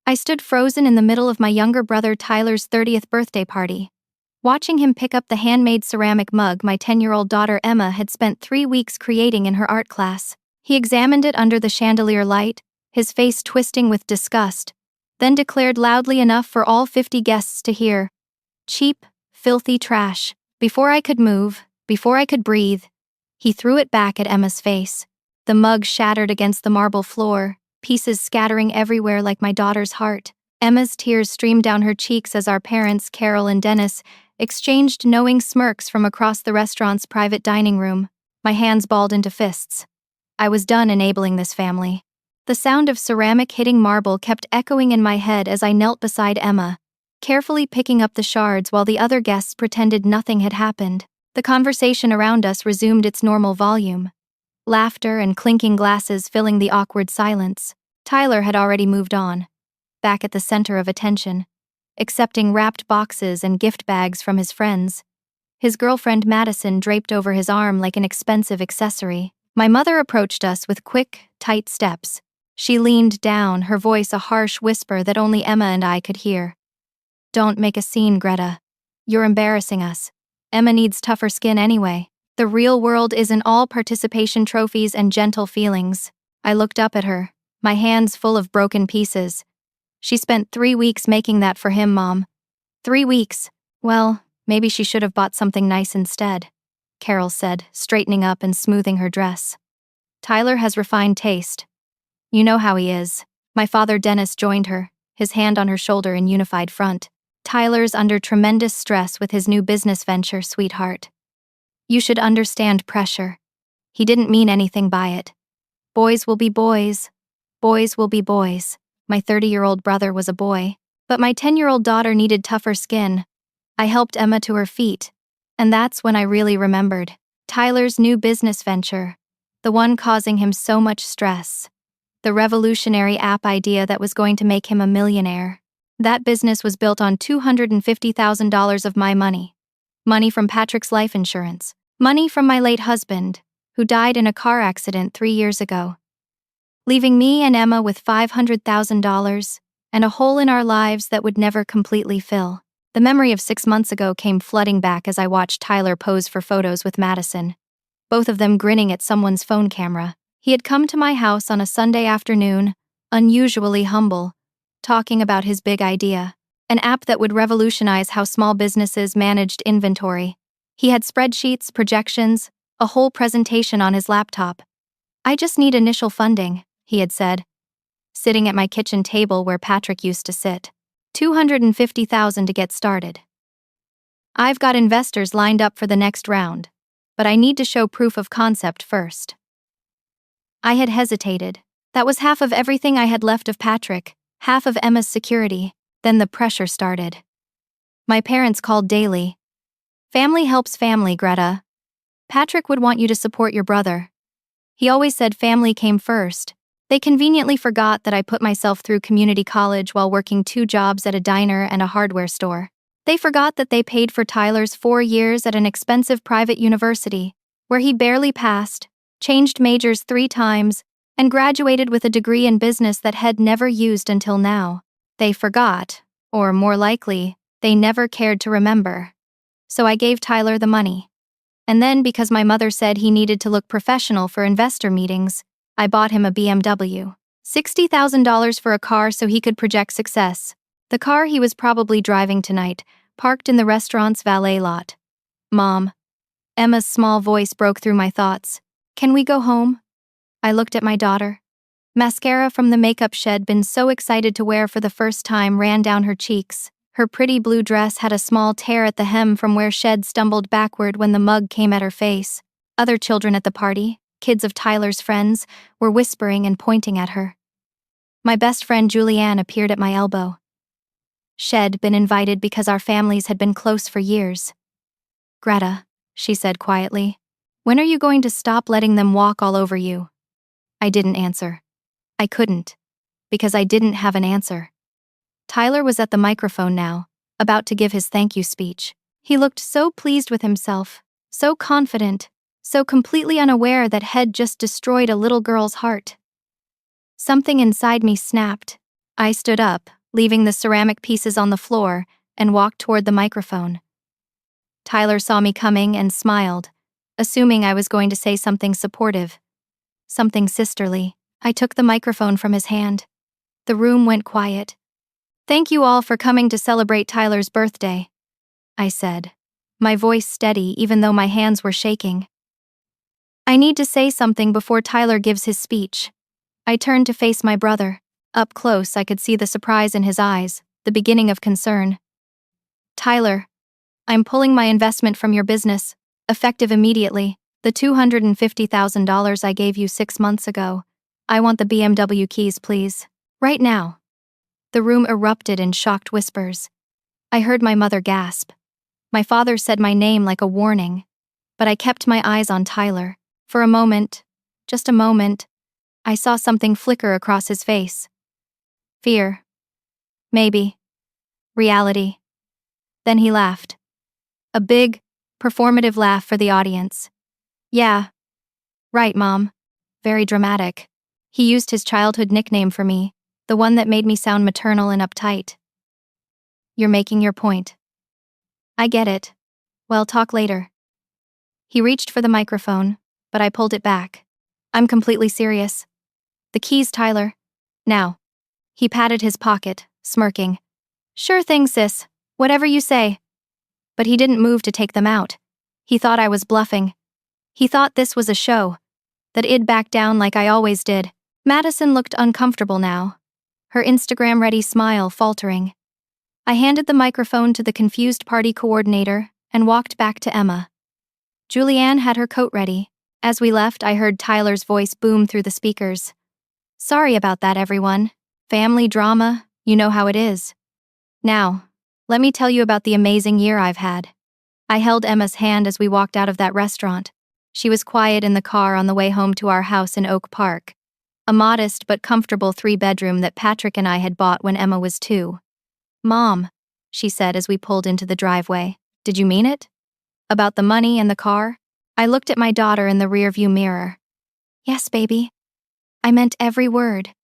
I stood frozen in the middle of my younger brother Tyler's 30th birthday party, watching him pick up the handmade ceramic mug my 10-year-old daughter Emma had spent 3 weeks creating in her art class. He examined it under the chandelier light, his face twisting with disgust, then declared loudly enough for all 50 guests to hear, "Cheap, filthy trash." Before I could move, before I could breathe, he threw it back at Emma's face. The mug shattered against the marble floor, pieces scattering everywhere like my daughter's heart. Emma's tears streamed down her cheeks as our parents, Carol and Dennis, exchanged knowing smirks from across the restaurant's private dining room. My hands balled into fists. I was done enabling this family. The sound of ceramic hitting marble kept echoing in my head as I knelt beside Emma, carefully picking up the shards while the other guests pretended nothing had happened. The conversation around us resumed its normal volume, laughter and clinking glasses filling the awkward silence. Tyler had already moved on, back at the center of attention, accepting wrapped boxes and gift bags from his friends, his girlfriend Madison draped over his arm like an expensive accessory. My mother approached us with quick, tight steps. She leaned down, her voice a harsh whisper that only Emma and I could hear. "Don't make a scene, Greta. You're embarrassing us. Emma needs tougher skin anyway. The real world isn't all participation trophies and gentle feelings." I looked up at her, my hands full of broken pieces. "She spent 3 weeks making that for him, Mom. 3 weeks. Well, maybe she should have bought something nice instead," Carol said, straightening up and smoothing her dress. "Tyler has refined taste. You know how he is." My father Dennis joined her, his hand on her shoulder in unified front. "Tyler's under tremendous stress with his new business venture, sweetheart. You should understand pressure. He didn't mean anything by it. Boys will be boys. Boys will be boys." My 30-year-old brother was a boy, but my 10-year-old daughter needed tougher skin. I helped Emma to her feet, and that's when I really remembered. Tyler's new business venture, the one causing him so much stress. The revolutionary app idea that was going to make him a millionaire. That business was built on $250,000 of my money. Money from Patrick's life insurance. Money from my late husband, who died in a car accident 3 years ago, leaving me and Emma with $500,000 and a hole in our lives that would never completely fill. The memory of 6 months ago came flooding back as I watched Tyler pose for photos with Madison, both of them grinning at someone's phone camera. He had come to my house on a Sunday afternoon, unusually humble, talking about his big idea, an app that would revolutionize how small businesses managed inventory. He had spreadsheets, projections, a whole presentation on his laptop. "I just need initial funding," he had said, sitting at my kitchen table where Patrick used to sit. $250,000 to get started. "I've got investors lined up for the next round, but I need to show proof of concept first." I had hesitated. That was half of everything I had left of Patrick, half of Emma's security. Then the pressure started. My parents called daily. "Family helps family, Greta. Patrick would want you to support your brother. He always said family came first." They conveniently forgot that I put myself through community college while working 2 jobs at a diner and a hardware store. They forgot that they paid for Tyler's 4 years at an expensive private university, where he barely passed, changed majors 3 times, and graduated with a degree in business that he'd never used until now. They forgot, or more likely, they never cared to remember. So I gave Tyler the money. And then, because my mother said he needed to look professional for investor meetings, I bought him a BMW. $60,000 for a car so he could project success. The car he was probably driving tonight, parked in the restaurant's valet lot. "Mom." Emma's small voice broke through my thoughts. "Can we go home?" I looked at my daughter. Mascara from the makeup she'd been so excited to wear for the first time ran down her cheeks. Her pretty blue dress had a small tear at the hem from where she'd stumbled backward when the mug came at her face. Other children at the party, kids of Tyler's friends, were whispering and pointing at her. My best friend Julianne appeared at my elbow. She'd been invited because our families had been close for years. "Greta," she said quietly, "when are you going to stop letting them walk all over you?" I didn't answer. I couldn't, because I didn't have an answer. Tyler was at the microphone now, about to give his thank you speech. He looked so pleased with himself, so confident, so completely unaware that he'd just destroyed a little girl's heart. Something inside me snapped. I stood up, leaving the ceramic pieces on the floor, and walked toward the microphone. Tyler saw me coming and smiled, assuming I was going to say something supportive, something sisterly. I took the microphone from his hand. The room went quiet. "Thank you all for coming to celebrate Tyler's birthday," I said, my voice steady even though my hands were shaking. "I need to say something before Tyler gives his speech." I turned to face my brother. Up close, I could see the surprise in his eyes, the beginning of concern. "Tyler, I'm pulling my investment from your business, effective immediately. The $250,000 I gave you 6 months ago. I want the BMW keys, please. Right now." The room erupted in shocked whispers. I heard my mother gasp. My father said my name like a warning, but I kept my eyes on Tyler. For a moment, just a moment, I saw something flicker across his face. Fear. Maybe. Reality. Then he laughed. A big, performative laugh for the audience. "Yeah. Right, Mom." Very dramatic. He used his childhood nickname for me, the one that made me sound maternal and uptight. "You're making your point." "I get it. Well, talk later." He reached for the microphone, but I pulled it back. "I'm completely serious. The keys, Tyler. Now." He patted his pocket, smirking. "Sure thing, sis. Whatever you say." But he didn't move to take them out. He thought I was bluffing. He thought this was a show, that I'd back down like I always did. Madison looked uncomfortable now, her Instagram-ready smile faltering. I handed the microphone to the confused party coordinator and walked back to Emma. Julianne had her coat ready. As we left, I heard Tyler's voice boom through the speakers. "Sorry about that, everyone. Family drama, you know how it is. Now, let me tell you about the amazing year I've had." I held Emma's hand as we walked out of that restaurant. She was quiet in the car on the way home to our house in Oak Park, a modest but comfortable 3-bedroom that Patrick and I had bought when Emma was 2. "Mom," she said as we pulled into the driveway, "did you mean it? About the money and the car?" I looked at my daughter in the rearview mirror. "Yes, baby. I meant every word."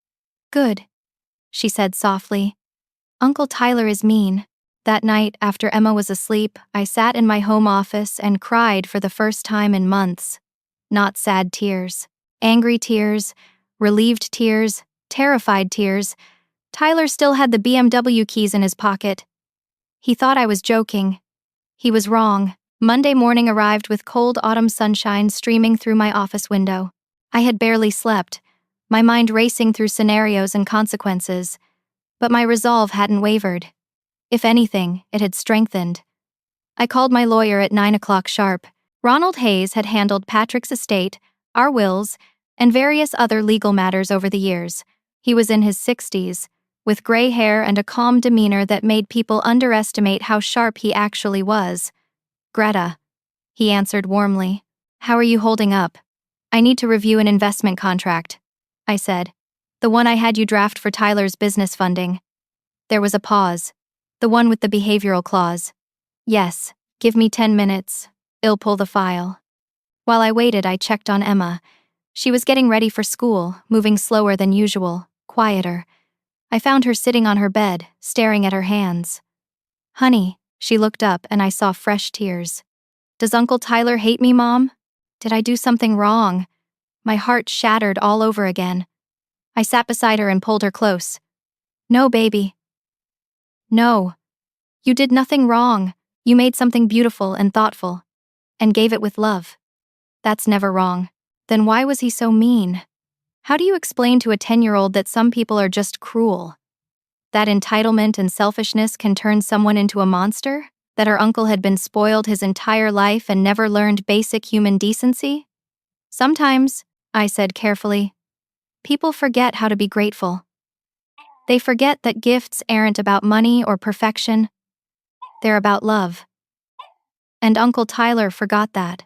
"Good," she said softly. "Uncle Tyler is mean." That night, after Emma was asleep, I sat in my home office and cried for the first time in months. Not sad tears. Angry tears, relieved tears, terrified tears. Tyler still had the BMW keys in his pocket. He thought I was joking. He was wrong. Monday morning arrived with cold autumn sunshine streaming through my office window. I had barely slept, my mind racing through scenarios and consequences, but my resolve hadn't wavered. If anything, it had strengthened. I called my lawyer at 9 o'clock sharp. Ronald Hayes had handled Patrick's estate, our wills, and various other legal matters over the years. He was in his 60s, with gray hair and a calm demeanor that made people underestimate how sharp he actually was. "Greta," he answered warmly. "How are you holding up?" "I need to review an investment contract," I said. "The one I had you draft for Tyler's business funding." There was a pause. "The one with the behavioral clause." "Yes, give me 10 minutes. I'll pull the file." While I waited, I checked on Emma. She was getting ready for school, moving slower than usual, quieter. I found her sitting on her bed, staring at her hands. "Honey," she looked up and I saw fresh tears. "Does Uncle Tyler hate me, Mom? Did I do something wrong?" My heart shattered all over again. I sat beside her and pulled her close. "No, baby. No. You did nothing wrong. You made something beautiful and thoughtful, and gave it with love. That's never wrong. Then why was he so mean? How do you explain to a 10-year-old that some people are just cruel? That entitlement and selfishness can turn someone into a monster? That her uncle had been spoiled his entire life and never learned basic human decency? Sometimes," I said carefully, "people forget how to be grateful. They forget that gifts aren't about money or perfection. They're about love. And Uncle Tyler forgot that.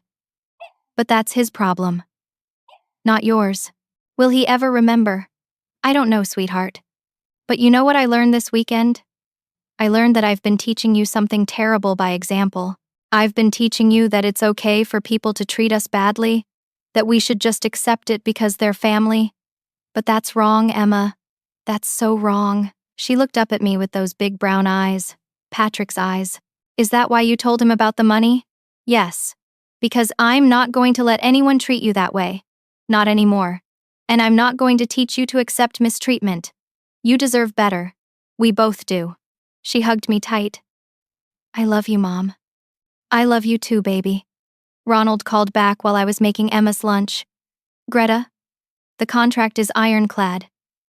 But that's his problem, not yours. Will he ever remember? I don't know, sweetheart. But you know what I learned this weekend? I learned that I've been teaching you something terrible by example. I've been teaching you that it's okay for people to treat us badly, that we should just accept it because they're family. But that's wrong, Emma. That's so wrong. She looked up at me with those big brown eyes, Patrick's eyes. Is that why you told him about the money? Yes. Because I'm not going to let anyone treat you that way. Not anymore. And I'm not going to teach you to accept mistreatment. You deserve better. We both do. She hugged me tight. I love you, Mom. I love you too, baby. Ronald called back while I was making Emma's lunch. Greta, the contract is ironclad.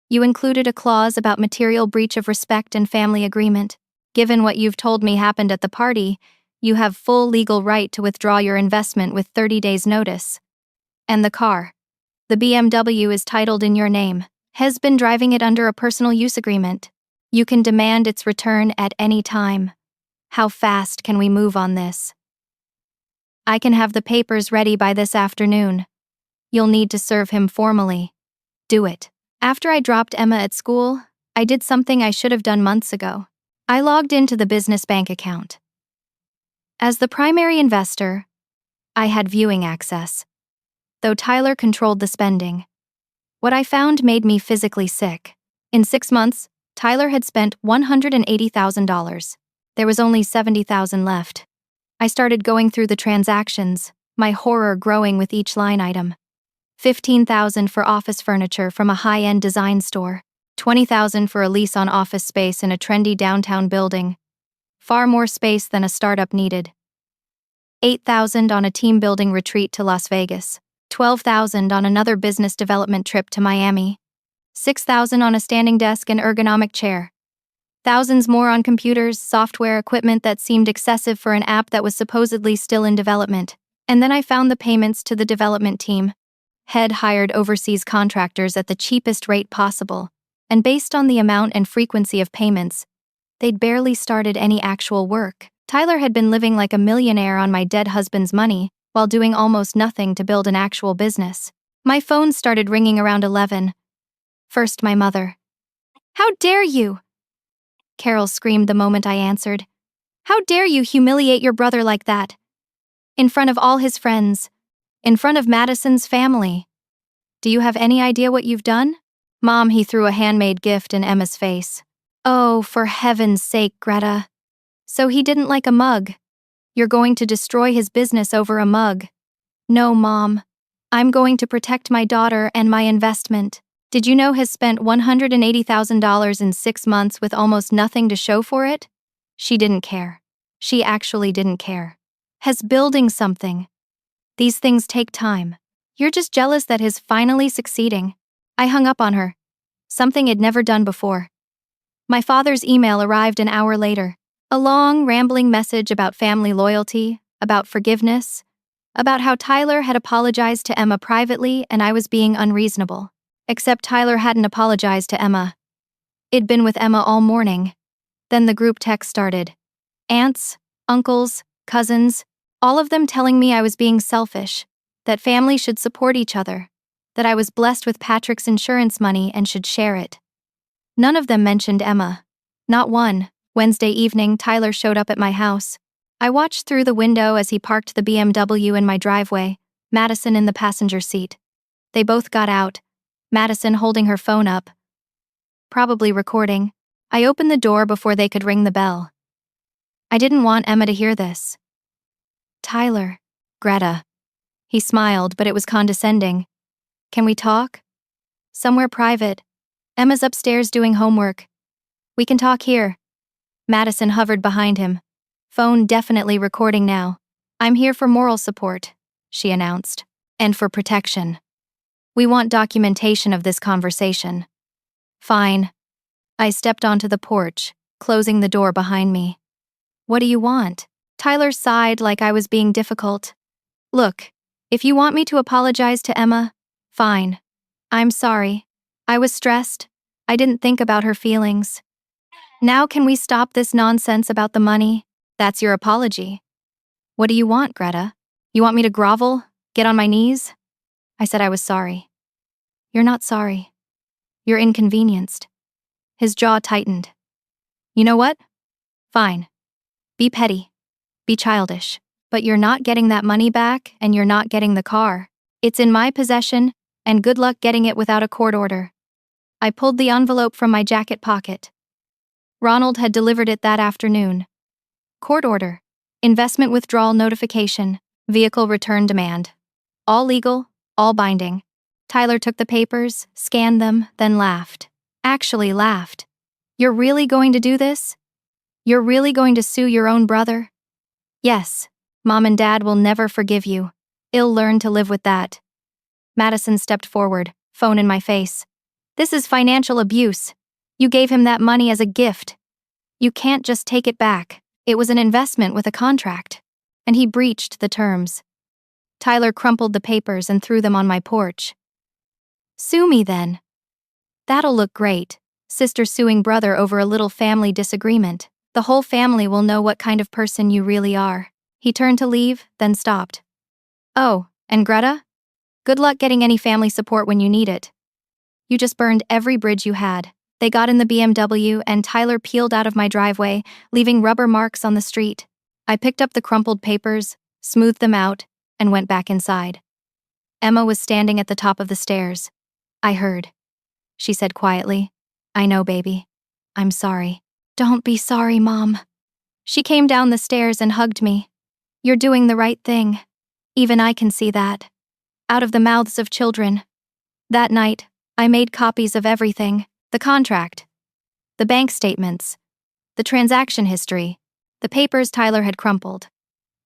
You included a clause about material breach of respect and family agreement. Given what you've told me happened at the party, you have full legal right to withdraw your investment with 30 days' notice. And the car. The BMW is titled in your name. Has been driving it under a personal use agreement. You can demand its return at any time. How fast can we move on this? I can have the papers ready by this afternoon. You'll need to serve him formally. Do it. After I dropped Emma at school, I did something I should have done months ago. I logged into the business bank account. As the primary investor, I had viewing access, though Tyler controlled the spending. What I found made me physically sick. In 6 months, Tyler had spent $180,000. There was only $70,000 left. I started going through the transactions, my horror growing with each line item. $15,000 for office furniture from a high-end design store. $20,000 for a lease on office space in a trendy downtown building. Far more space than a startup needed. $8,000 on a team-building retreat to Las Vegas. $12,000 on another business development trip to Miami. $6,000 on a standing desk and ergonomic chair. Thousands more on computers, software, equipment that seemed excessive for an app that was supposedly still in development. And then I found the payments to the development team. Head hired overseas contractors at the cheapest rate possible, and based on the amount and frequency of payments, they'd barely started any actual work. Tyler had been living like a millionaire on my dead husband's money, while doing almost nothing to build an actual business. My phone started ringing around 11. First, my mother. How dare you? Carol screamed the moment I answered. How dare you humiliate your brother like that? In front of all his friends. In front of Madison's family. Do you have any idea what you've done? Mom, he threw a handmade gift in Emma's face. Oh, for heaven's sake, Greta. So he didn't like a mug. You're going to destroy his business over a mug. No, Mom. I'm going to protect my daughter and my investment. Did you know has spent $180,000 in 6 months with almost nothing to show for it? She didn't care. She actually didn't care. Has building something. These things take time. You're just jealous that he's finally succeeding. I hung up on her. Something I'd never done before. My father's email arrived an hour later. A long, rambling message about family loyalty, about forgiveness, about how Tyler had apologized to Emma privately and I was being unreasonable. Except Tyler hadn't apologized to Emma. It'd been with Emma all morning. Then the group text started. Aunts, uncles, cousins, all of them telling me I was being selfish, that family should support each other, that I was blessed with Patrick's insurance money and should share it. None of them mentioned Emma. Not one. Wednesday evening, Tyler showed up at my house. I watched through the window as he parked the BMW in my driveway, Madison in the passenger seat. They both got out, Madison holding her phone up. Probably recording. I opened the door before they could ring the bell. I didn't want Emma to hear this. Tyler. Greta. He smiled, but it was condescending. Can we talk? Somewhere private. Emma's upstairs doing homework. We can talk here. Madison hovered behind him. Phone definitely recording now. I'm here for moral support, she announced. And for protection. We want documentation of this conversation. Fine. I stepped onto the porch, closing the door behind me. What do you want? Tyler sighed like I was being difficult. Look, if you want me to apologize to Emma, fine. I'm sorry. I was stressed. I didn't think about her feelings. Now can we stop this nonsense about the money? That's your apology. What do you want, Greta? You want me to grovel? Get on my knees? I said I was sorry. You're not sorry. You're inconvenienced. His jaw tightened. You know what? Fine. Be petty. Be childish. But you're not getting that money back and you're not getting the car. It's in my possession, and good luck getting it without a court order. I pulled the envelope from my jacket pocket. Ronald had delivered it that afternoon. Court order. Investment withdrawal notification. Vehicle return demand. All legal, all binding. Tyler took the papers, scanned them, then laughed. Actually laughed. You're really going to do this? You're really going to sue your own brother? Yes. Mom and Dad will never forgive you. I'll learn to live with that. Madison stepped forward, phone in my face. This is financial abuse. You gave him that money as a gift. You can't just take it back. It was an investment with a contract. And he breached the terms. Tyler crumpled the papers and threw them on my porch. Sue me then. That'll look great. Sister suing brother over a little family disagreement. The whole family will know what kind of person you really are. He turned to leave, then stopped. Oh, and Greta? Good luck getting any family support when you need it. You just burned every bridge you had. They got in the BMW and Tyler peeled out of my driveway, leaving rubber marks on the street. I picked up the crumpled papers, smoothed them out, and went back inside. Emma was standing at the top of the stairs. I heard. She said quietly, I know, baby. I'm sorry. Don't be sorry, Mom. She came down the stairs and hugged me. You're doing the right thing. Even I can see that. Out of the mouths of children. That night, I made copies of everything. The contract. The bank statements. The transaction history. The papers Tyler had crumpled.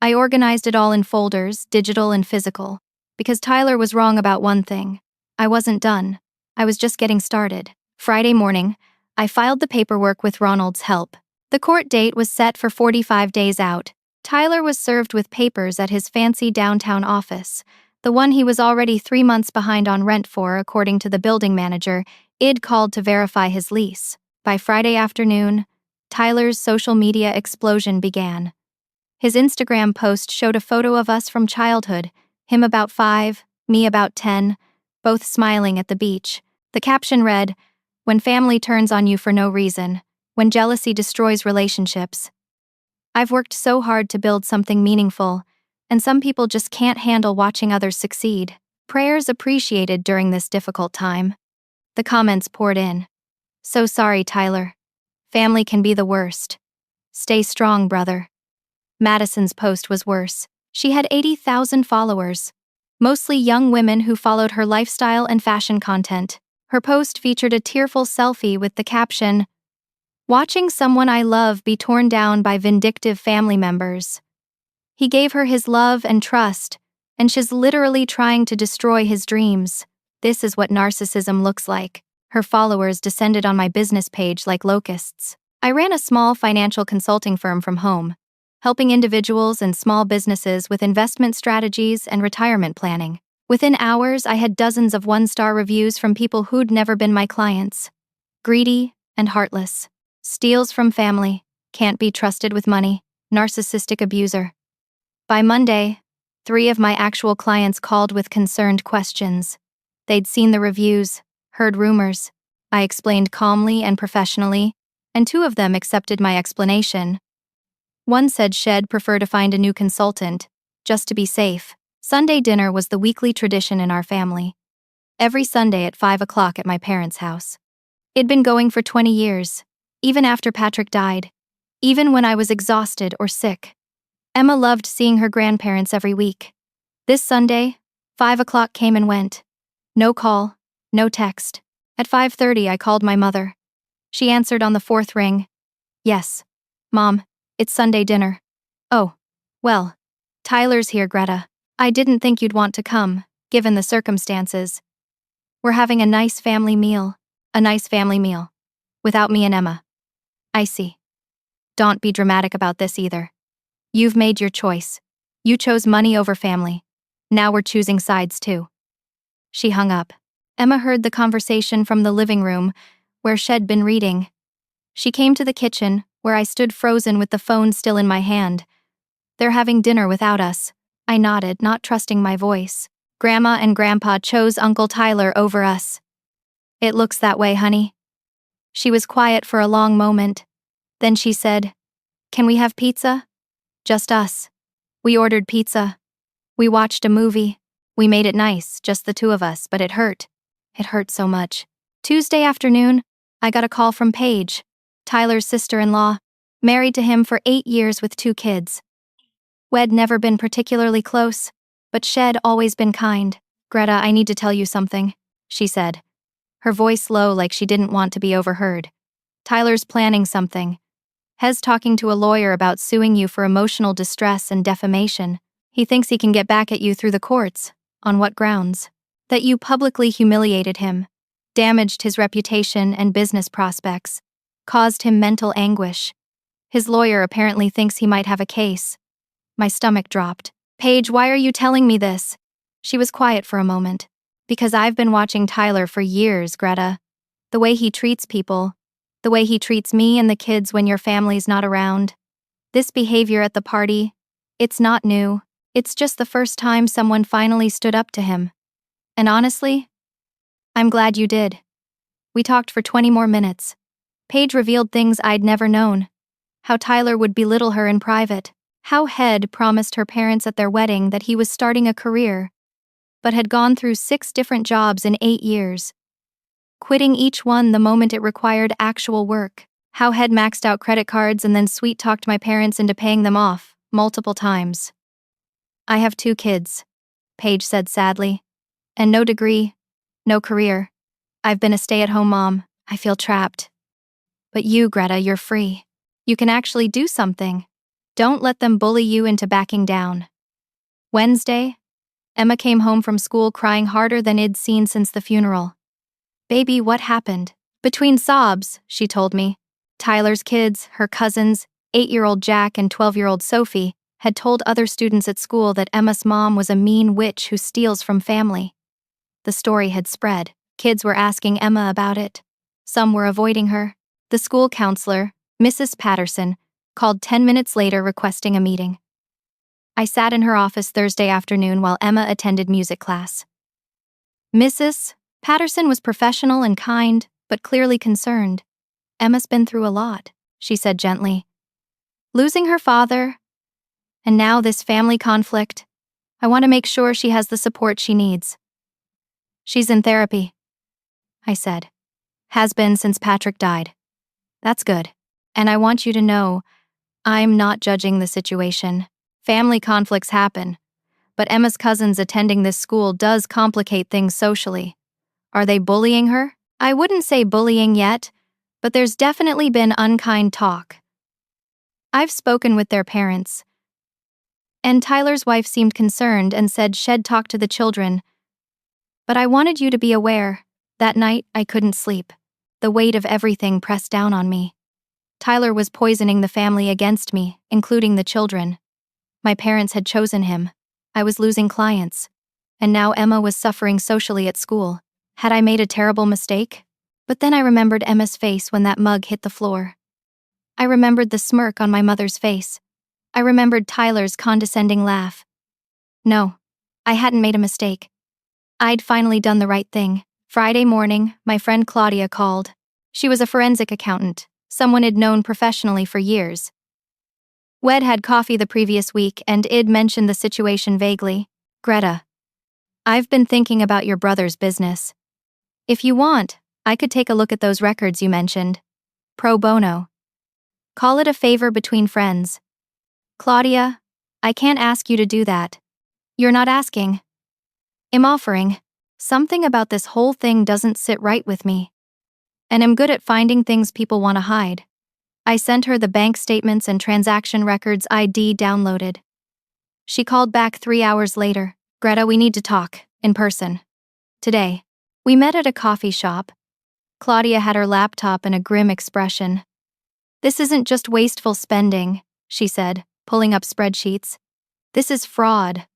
I organized it all in folders, digital and physical. Because Tyler was wrong about one thing. I wasn't done. I was just getting started. Friday morning, I filed the paperwork with Ronald's help. The court date was set for 45 days out. Tyler was served with papers at his fancy downtown office, the one he was already 3 months behind on rent for, according to the building manager. I'd called to verify his lease. By Friday afternoon, Tyler's social media explosion began. His Instagram post showed a photo of us from childhood, him about 5, me about 10, both smiling at the beach. The caption read, "When family turns on you for no reason, when jealousy destroys relationships." I've worked so hard to build something meaningful, and some people just can't handle watching others succeed. Prayers appreciated during this difficult time. The comments poured in. So sorry, Tyler. Family can be the worst. Stay strong, brother. Madison's post was worse. She had 80,000 followers, mostly young women who followed her lifestyle and fashion content. Her post featured a tearful selfie with the caption, "Watching someone I love be torn down by vindictive family members. He gave her his love and trust, and she's literally trying to destroy his dreams. This is what narcissism looks like." Her followers descended on my business page like locusts. I ran a small financial consulting firm from home, helping individuals and small businesses with investment strategies and retirement planning. Within hours, I had dozens of one-star reviews from people who'd never been my clients. Greedy and heartless. Steals from family. Can't be trusted with money. Narcissistic abuser. By Monday, 3 of my actual clients called with concerned questions. They'd seen the reviews, heard rumors. I explained calmly and professionally, and 2 of them accepted my explanation. One said she'd prefer to find a new consultant, just to be safe. Sunday dinner was the weekly tradition in our family. Every Sunday at 5 o'clock at my parents' house. It'd been going for 20 years, even after Patrick died, even when I was exhausted or sick. Emma loved seeing her grandparents every week. This Sunday, 5 o'clock came and went. No call, no text. At 5:30 I called my mother. She answered on the 4th ring. "Yes, Mom, it's Sunday dinner." "Oh, well, Tyler's here, Greta. I didn't think you'd want to come, given the circumstances. We're having a nice family meal. A nice family meal. Without me and Emma." "I see. Don't be dramatic about this either. You've made your choice. You chose money over family. Now we're choosing sides too." She hung up. Emma heard the conversation from the living room, where she'd been reading. She came to the kitchen, where I stood frozen with the phone still in my hand. "They're having dinner without us." I nodded, not trusting my voice. "Grandma and Grandpa chose Uncle Tyler over us." "It looks that way, honey." She was quiet for a long moment. Then she said, "Can we have pizza?" "Just us." We ordered pizza. We watched a movie. We made it nice, just the 2 of us, but it hurt. It hurt so much. Tuesday afternoon, I got a call from Paige, Tyler's sister-in-law, married to him for 8 years with 2 kids. We'd never been particularly close, but she'd always been kind. "Greta, I need to tell you something," she said, her voice low like she didn't want to be overheard. "Tyler's planning something. He's talking to a lawyer about suing you for emotional distress and defamation. He thinks he can get back at you through the courts. On what grounds? That you publicly humiliated him, damaged his reputation and business prospects, caused him mental anguish. His lawyer apparently thinks he might have a case." My stomach dropped. "Paige, why are you telling me this?" She was quiet for a moment. "Because I've been watching Tyler for years, Greta. The way he treats people, the way he treats me and the kids when your family's not around. This behavior at the party, it's not new. It's just the first time someone finally stood up to him. And honestly, I'm glad you did." We talked for 20 more minutes. Paige revealed things I'd never known. How Tyler would belittle her in private. How Head promised her parents at their wedding that he was starting a career, but had gone through 6 different jobs in 8 years, quitting each one the moment it required actual work. How Head maxed out credit cards and then sweet-talked my parents into paying them off, multiple times. "I have 2 kids," Paige said sadly. "And no degree, no career. I've been a stay-at-home mom. I feel trapped. But you, Greta, you're free. You can actually do something. Don't let them bully you into backing down." Wednesday, Emma came home from school crying harder than I'd seen since the funeral. "Baby, what happened?" Between sobs, she told me. Tyler's kids, her cousins, 8-year-old Jack and 12-year-old Sophie, had told other students at school that Emma's mom was a mean witch who steals from family. The story had spread. Kids were asking Emma about it. Some were avoiding her. The school counselor, Mrs. Patterson, called 10 minutes later requesting a meeting. I sat in her office Thursday afternoon while Emma attended music class. Mrs. Patterson was professional and kind, but clearly concerned. "Emma's been through a lot," she said gently. "Losing her father, and now this family conflict. I want to make sure she has the support she needs." "She's in therapy," I said. "Has been since Patrick died." "That's good. And I want you to know, I'm not judging the situation. Family conflicts happen, but Emma's cousins attending this school does complicate things socially. Are they bullying her? I wouldn't say bullying yet, but there's definitely been unkind talk. I've spoken with their parents, and Tyler's wife seemed concerned and said she'd talk to the children. But I wanted you to be aware. That night, I couldn't sleep. The weight of everything pressed down on me. Tyler was poisoning the family against me, including the children. My parents had chosen him. I was losing clients. And now Emma was suffering socially at school. Had I made a terrible mistake? But then I remembered Emma's face when that mug hit the floor. I remembered the smirk on my mother's face. I remembered Tyler's condescending laugh. No, I hadn't made a mistake. I'd finally done the right thing. Friday morning, my friend Claudia called. She was a forensic accountant, someone I'd known professionally for years. We'd had coffee the previous week and I'd mentioned the situation vaguely. "Greta, I've been thinking about your brother's business. If you want, I could take a look at those records you mentioned. Pro bono. Call it a favor between friends." "Claudia, I can't ask you to do that. You're not asking. I'm offering. Something about this whole thing doesn't sit right with me. And I'm good at finding things people want to hide." I sent her the bank statements and transaction records I'd downloaded. She called back 3 hours later. "Greta, we need to talk, in person. Today." We met at a coffee shop. Claudia had her laptop and a grim expression. "This isn't just wasteful spending," she said, pulling up spreadsheets. "This is fraud.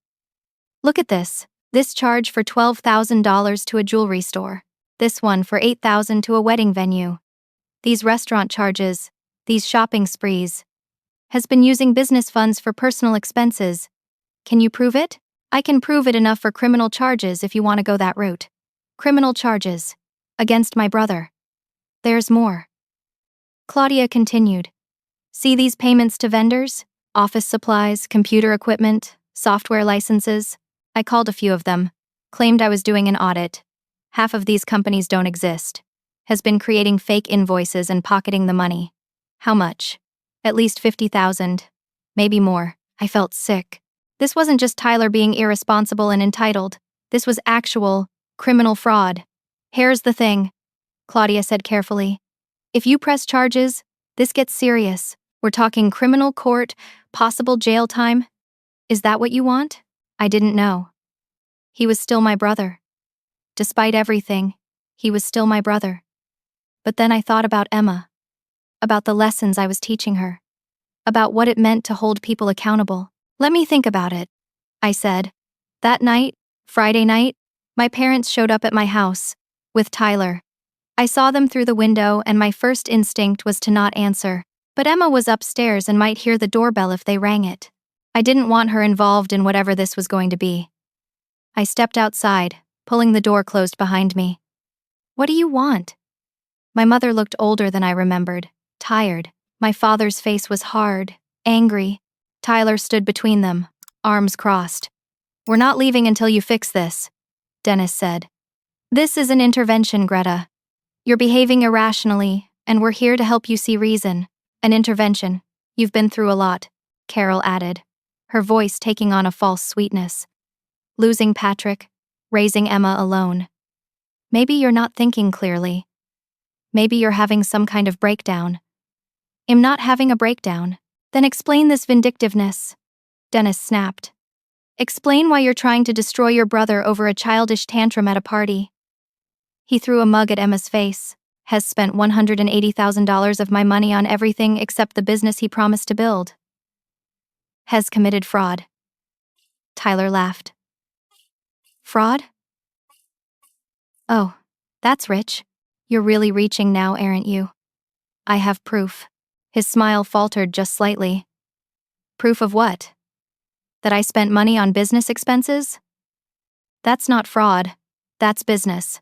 Look at this. This charge for $12,000 to a jewelry store. This one for $8,000 to a wedding venue. These restaurant charges, these shopping sprees. Has been using business funds for personal expenses. Can you prove it? I can prove it enough for criminal charges if you want to go that route. Criminal charges. Against my brother. There's more." Claudia continued. "See these payments to vendors? Office supplies, computer equipment, software licenses. I called a few of them. Claimed I was doing an audit. Half of these companies don't exist. Has been creating fake invoices and pocketing the money. How much? At least 50,000. Maybe more. I felt sick. This wasn't just Tyler being irresponsible and entitled. This was actual, criminal fraud. Here's the thing, Claudia said carefully. If you press charges, this gets serious. We're talking criminal court, possible jail time. Is that what you want? I didn't know. He was still my brother. Despite everything, he was still my brother. But then I thought about Emma. About the lessons I was teaching her. About what it meant to hold people accountable. Let me think about it, I said. That night, Friday night, my parents showed up at my house, with Tyler. I saw them through the window and my first instinct was to not answer. But Emma was upstairs and might hear the doorbell if they rang it. I didn't want her involved in whatever this was going to be. I stepped outside, pulling the door closed behind me. What do you want? My mother looked older than I remembered, tired. My father's face was hard, angry. Tyler stood between them, arms crossed. We're not leaving until you fix this, Dennis said. This is an intervention, Greta. You're behaving irrationally, and we're here to help you see reason. An intervention. You've been through a lot, Carol added, her voice taking on a false sweetness. Losing Patrick, raising Emma alone. Maybe you're not thinking clearly. Maybe you're having some kind of breakdown. I'm not having a breakdown. Then explain this vindictiveness, Dennis snapped. Explain why you're trying to destroy your brother over a childish tantrum at a party. He threw a mug at Emma's face. Has spent $180,000 of my money on everything except the business he promised to build. Has committed fraud. Tyler laughed. Fraud? Oh, that's rich. You're really reaching now, aren't you? I have proof. His smile faltered just slightly. Proof of what? That I spent money on business expenses? That's not fraud. That's business.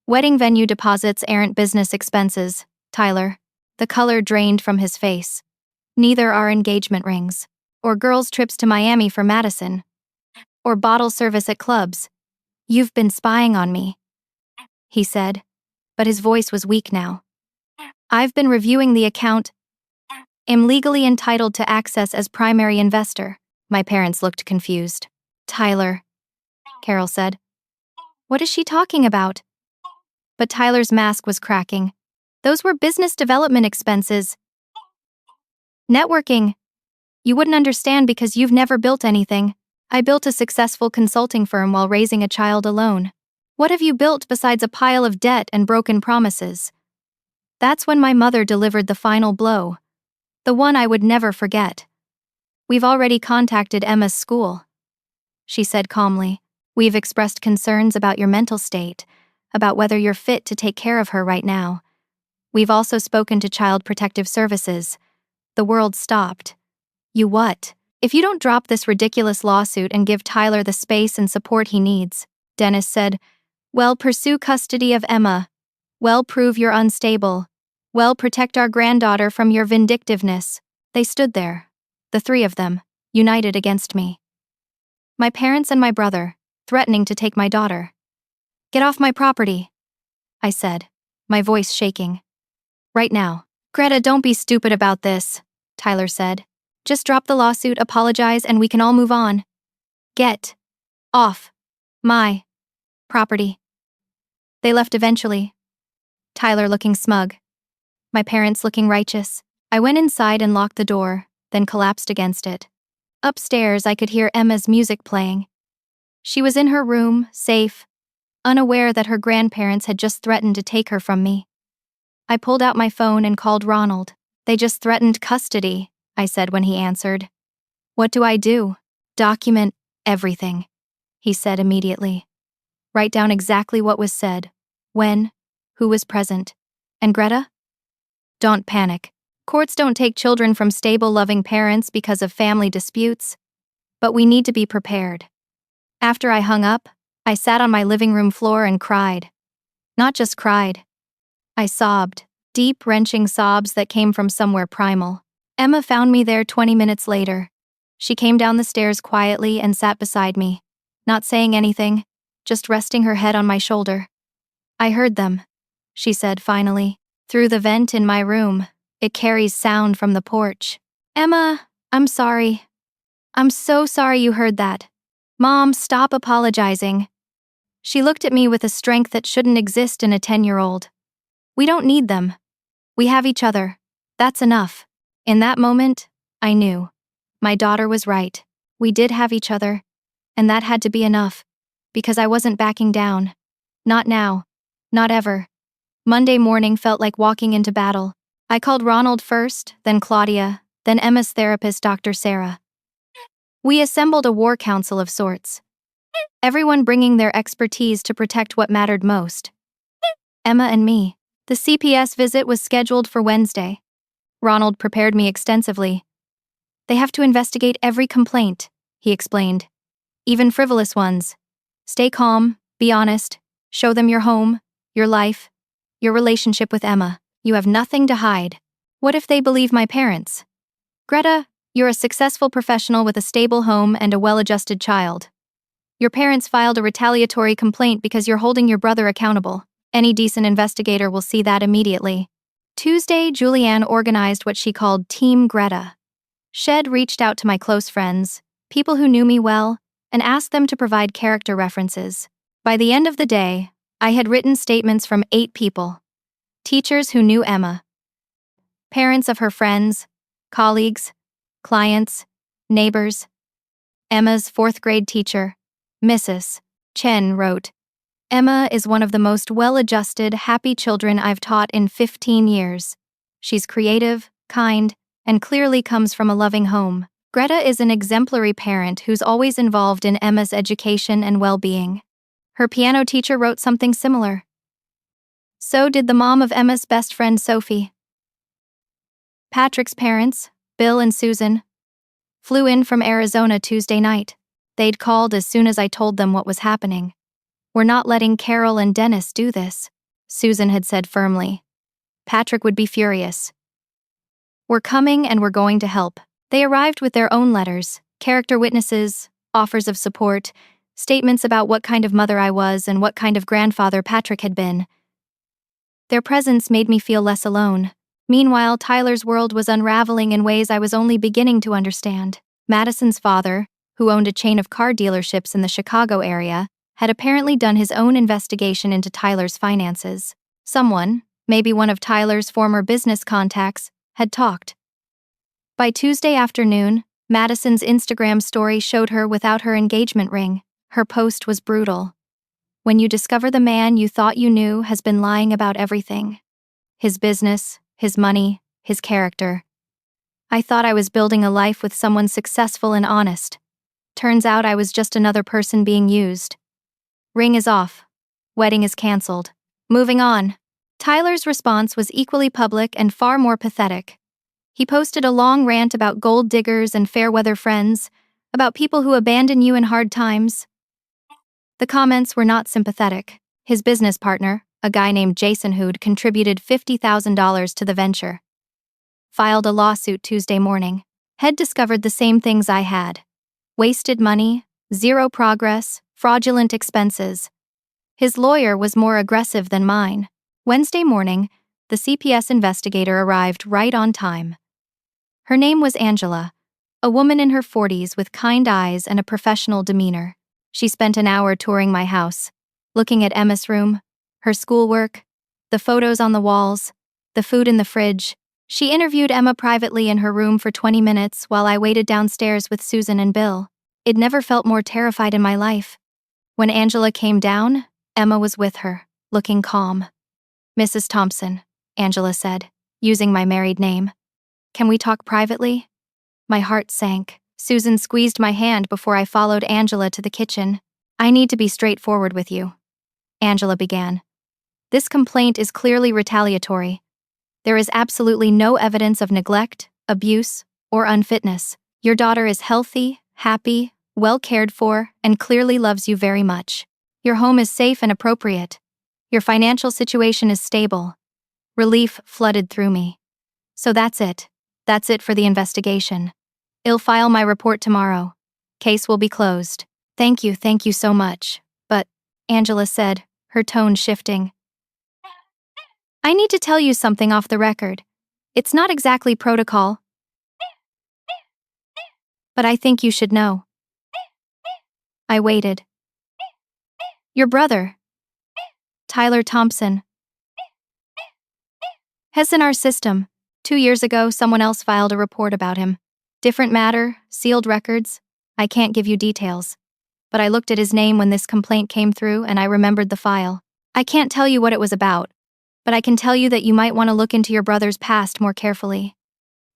Wedding venue deposits aren't business expenses, Tyler. The color drained from his face. Neither are engagement rings. Or girls' trips to Miami for Madison. Or bottle service at clubs. You've been spying on me, he said, but his voice was weak now. I've been reviewing the account. Am legally entitled to access as primary investor. My parents looked confused. Tyler, Carol said. What is she talking about? But Tyler's mask was cracking. Those were business development expenses. Networking. You wouldn't understand because you've never built anything. I built a successful consulting firm while raising a child alone. What have you built besides a pile of debt and broken promises? That's when my mother delivered the final blow. The one I would never forget. We've already contacted Emma's school, she said calmly. We've expressed concerns about your mental state, about whether you're fit to take care of her right now. We've also spoken to Child Protective Services. The world stopped. You what? If you don't drop this ridiculous lawsuit and give Tyler the space and support he needs, Dennis said, well, pursue custody of Emma. Well, prove you're unstable. Well, protect our granddaughter from your vindictiveness. They stood there, the three of them, united against me. My parents and my brother, threatening to take my daughter. Get off my property, I said, my voice shaking. Right now. Greta, don't be stupid about this, Tyler said. Just drop the lawsuit, apologize, and we can all move on. Get off my property. They left eventually. Tyler looking smug. My parents looking righteous. I went inside and locked the door, then collapsed against it. Upstairs, I could hear Emma's music playing. She was in her room, safe, unaware that her grandparents had just threatened to take her from me. I pulled out my phone and called Ronald. They just threatened custody, I said when he answered. What do I do? Document everything, he said immediately. Write down exactly what was said, when, who was present. And Greta? Don't panic. Courts don't take children from stable, loving parents because of family disputes. But we need to be prepared. After I hung up, I sat on my living room floor and cried. Not just cried. I sobbed, deep, wrenching sobs that came from somewhere primal. Emma found me there 20 minutes later. She came down the stairs quietly and sat beside me, not saying anything, just resting her head on my shoulder. I heard them, she said finally, through the vent in my room. It carries sound from the porch. Emma, I'm sorry. I'm so sorry you heard that. Mom, stop apologizing. She looked at me with a strength that shouldn't exist in a 10-year-old. We don't need them. We have each other. That's enough. In that moment, I knew. My daughter was right. We did have each other. And that had to be enough. Because I wasn't backing down. Not now. Not ever. Monday morning felt like walking into battle. I called Ronald first, then Claudia, then Emma's therapist, Dr. Sarah. We assembled a war council of sorts. Everyone bringing their expertise to protect what mattered most. Emma and me. The CPS visit was scheduled for Wednesday. Ronald prepared me extensively. They have to investigate every complaint, he explained. Even frivolous ones. Stay calm, be honest, show them your home, your life, your relationship with Emma. You have nothing to hide. What if they believe my parents? Greta, you're a successful professional with a stable home and a well-adjusted child. Your parents filed a retaliatory complaint because you're holding your brother accountable. Any decent investigator will see that immediately. Tuesday, Julianne organized what she called Team Greta. Shed reached out to my close friends, people who knew me well, and asked them to provide character references. By the end of the day, I had written statements from 8 people. Teachers who knew Emma. Parents of her friends, colleagues, clients, neighbors. Emma's 4th grade teacher, Mrs. Chen, wrote, Emma is one of the most well-adjusted, happy children I've taught in 15 years. She's creative, kind, and clearly comes from a loving home. Greta is an exemplary parent who's always involved in Emma's education and well-being. Her piano teacher wrote something similar. So did the mom of Emma's best friend, Sophie. Patrick's parents, Bill and Susan, flew in from Arizona Tuesday night. They'd called as soon as I told them what was happening. We're not letting Carol and Dennis do this, Susan had said firmly. Patrick would be furious. We're coming and we're going to help. They arrived with their own letters, character witnesses, offers of support, statements about what kind of mother I was and what kind of grandfather Patrick had been. Their presence made me feel less alone. Meanwhile, Tyler's world was unraveling in ways I was only beginning to understand. Madison's father, who owned a chain of car dealerships in the Chicago area, had apparently done his own investigation into Tyler's finances. Someone, maybe one of Tyler's former business contacts, had talked. By Tuesday afternoon, Madison's Instagram story showed her without her engagement ring. Her post was brutal. When you discover the man you thought you knew has been lying about everything. His business, his money, his character. I thought I was building a life with someone successful and honest. Turns out I was just another person being used. Ring is off. Wedding is canceled. Moving on. Tyler's response was equally public and far more pathetic. He posted a long rant about gold diggers and fair-weather friends, about people who abandon you in hard times. The comments were not sympathetic. His business partner, a guy named Jason who'd contributed $50,000 to the venture, filed a lawsuit Tuesday morning. Had discovered the same things I had. Wasted money, zero progress, fraudulent expenses. His lawyer was more aggressive than mine. Wednesday morning, the CPS investigator arrived right on time. Her name was Angela, a woman in her 40s with kind eyes and a professional demeanor. She spent an hour touring my house, looking at Emma's room, her schoolwork, the photos on the walls, the food in the fridge. She interviewed Emma privately in her room for 20 minutes while I waited downstairs with Susan and Bill. I'd never felt more terrified in my life. When Angela came down, Emma was with her, looking calm. Mrs. Thompson, Angela said, using my married name. Can we talk privately? My heart sank. Susan squeezed my hand before I followed Angela to the kitchen. I need to be straightforward with you, Angela began. This complaint is clearly retaliatory. There is absolutely no evidence of neglect, abuse, or unfitness. Your daughter is healthy, happy, well cared for, and clearly loves you very much. Your home is safe and appropriate. Your financial situation is stable. Relief flooded through me. So that's it. That's it for the investigation. I'll file my report tomorrow. Case will be closed. Thank you so much. But, Angela said, her tone shifting. I need to tell you something off the record. It's not exactly protocol, but I think you should know. I waited. Your brother, Tyler Thompson, has in our system. 2 years ago, someone else filed a report about him. Different matter, sealed records. I can't give you details. But I looked at his name when this complaint came through and I remembered the file. I can't tell you what it was about, but I can tell you that you might want to look into your brother's past more carefully.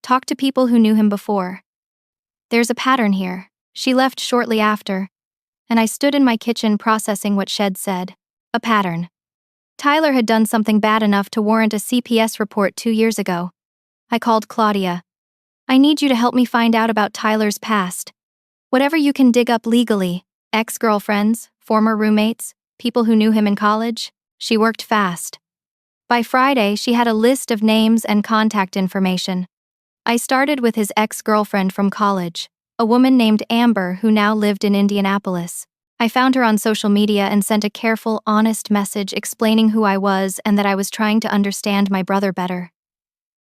Talk to people who knew him before. There's a pattern here. She left shortly after, and I stood in my kitchen processing what Shed said. A pattern. Tyler had done something bad enough to warrant a CPS report 2 years ago. I called Claudia. I need you to help me find out about Tyler's past. Whatever you can dig up legally, ex-girlfriends, former roommates, people who knew him in college. She worked fast. By Friday, she had a list of names and contact information. I started with his ex-girlfriend from college, a woman named Amber who now lived in Indianapolis. I found her on social media and sent a careful, honest message explaining who I was and that I was trying to understand my brother better.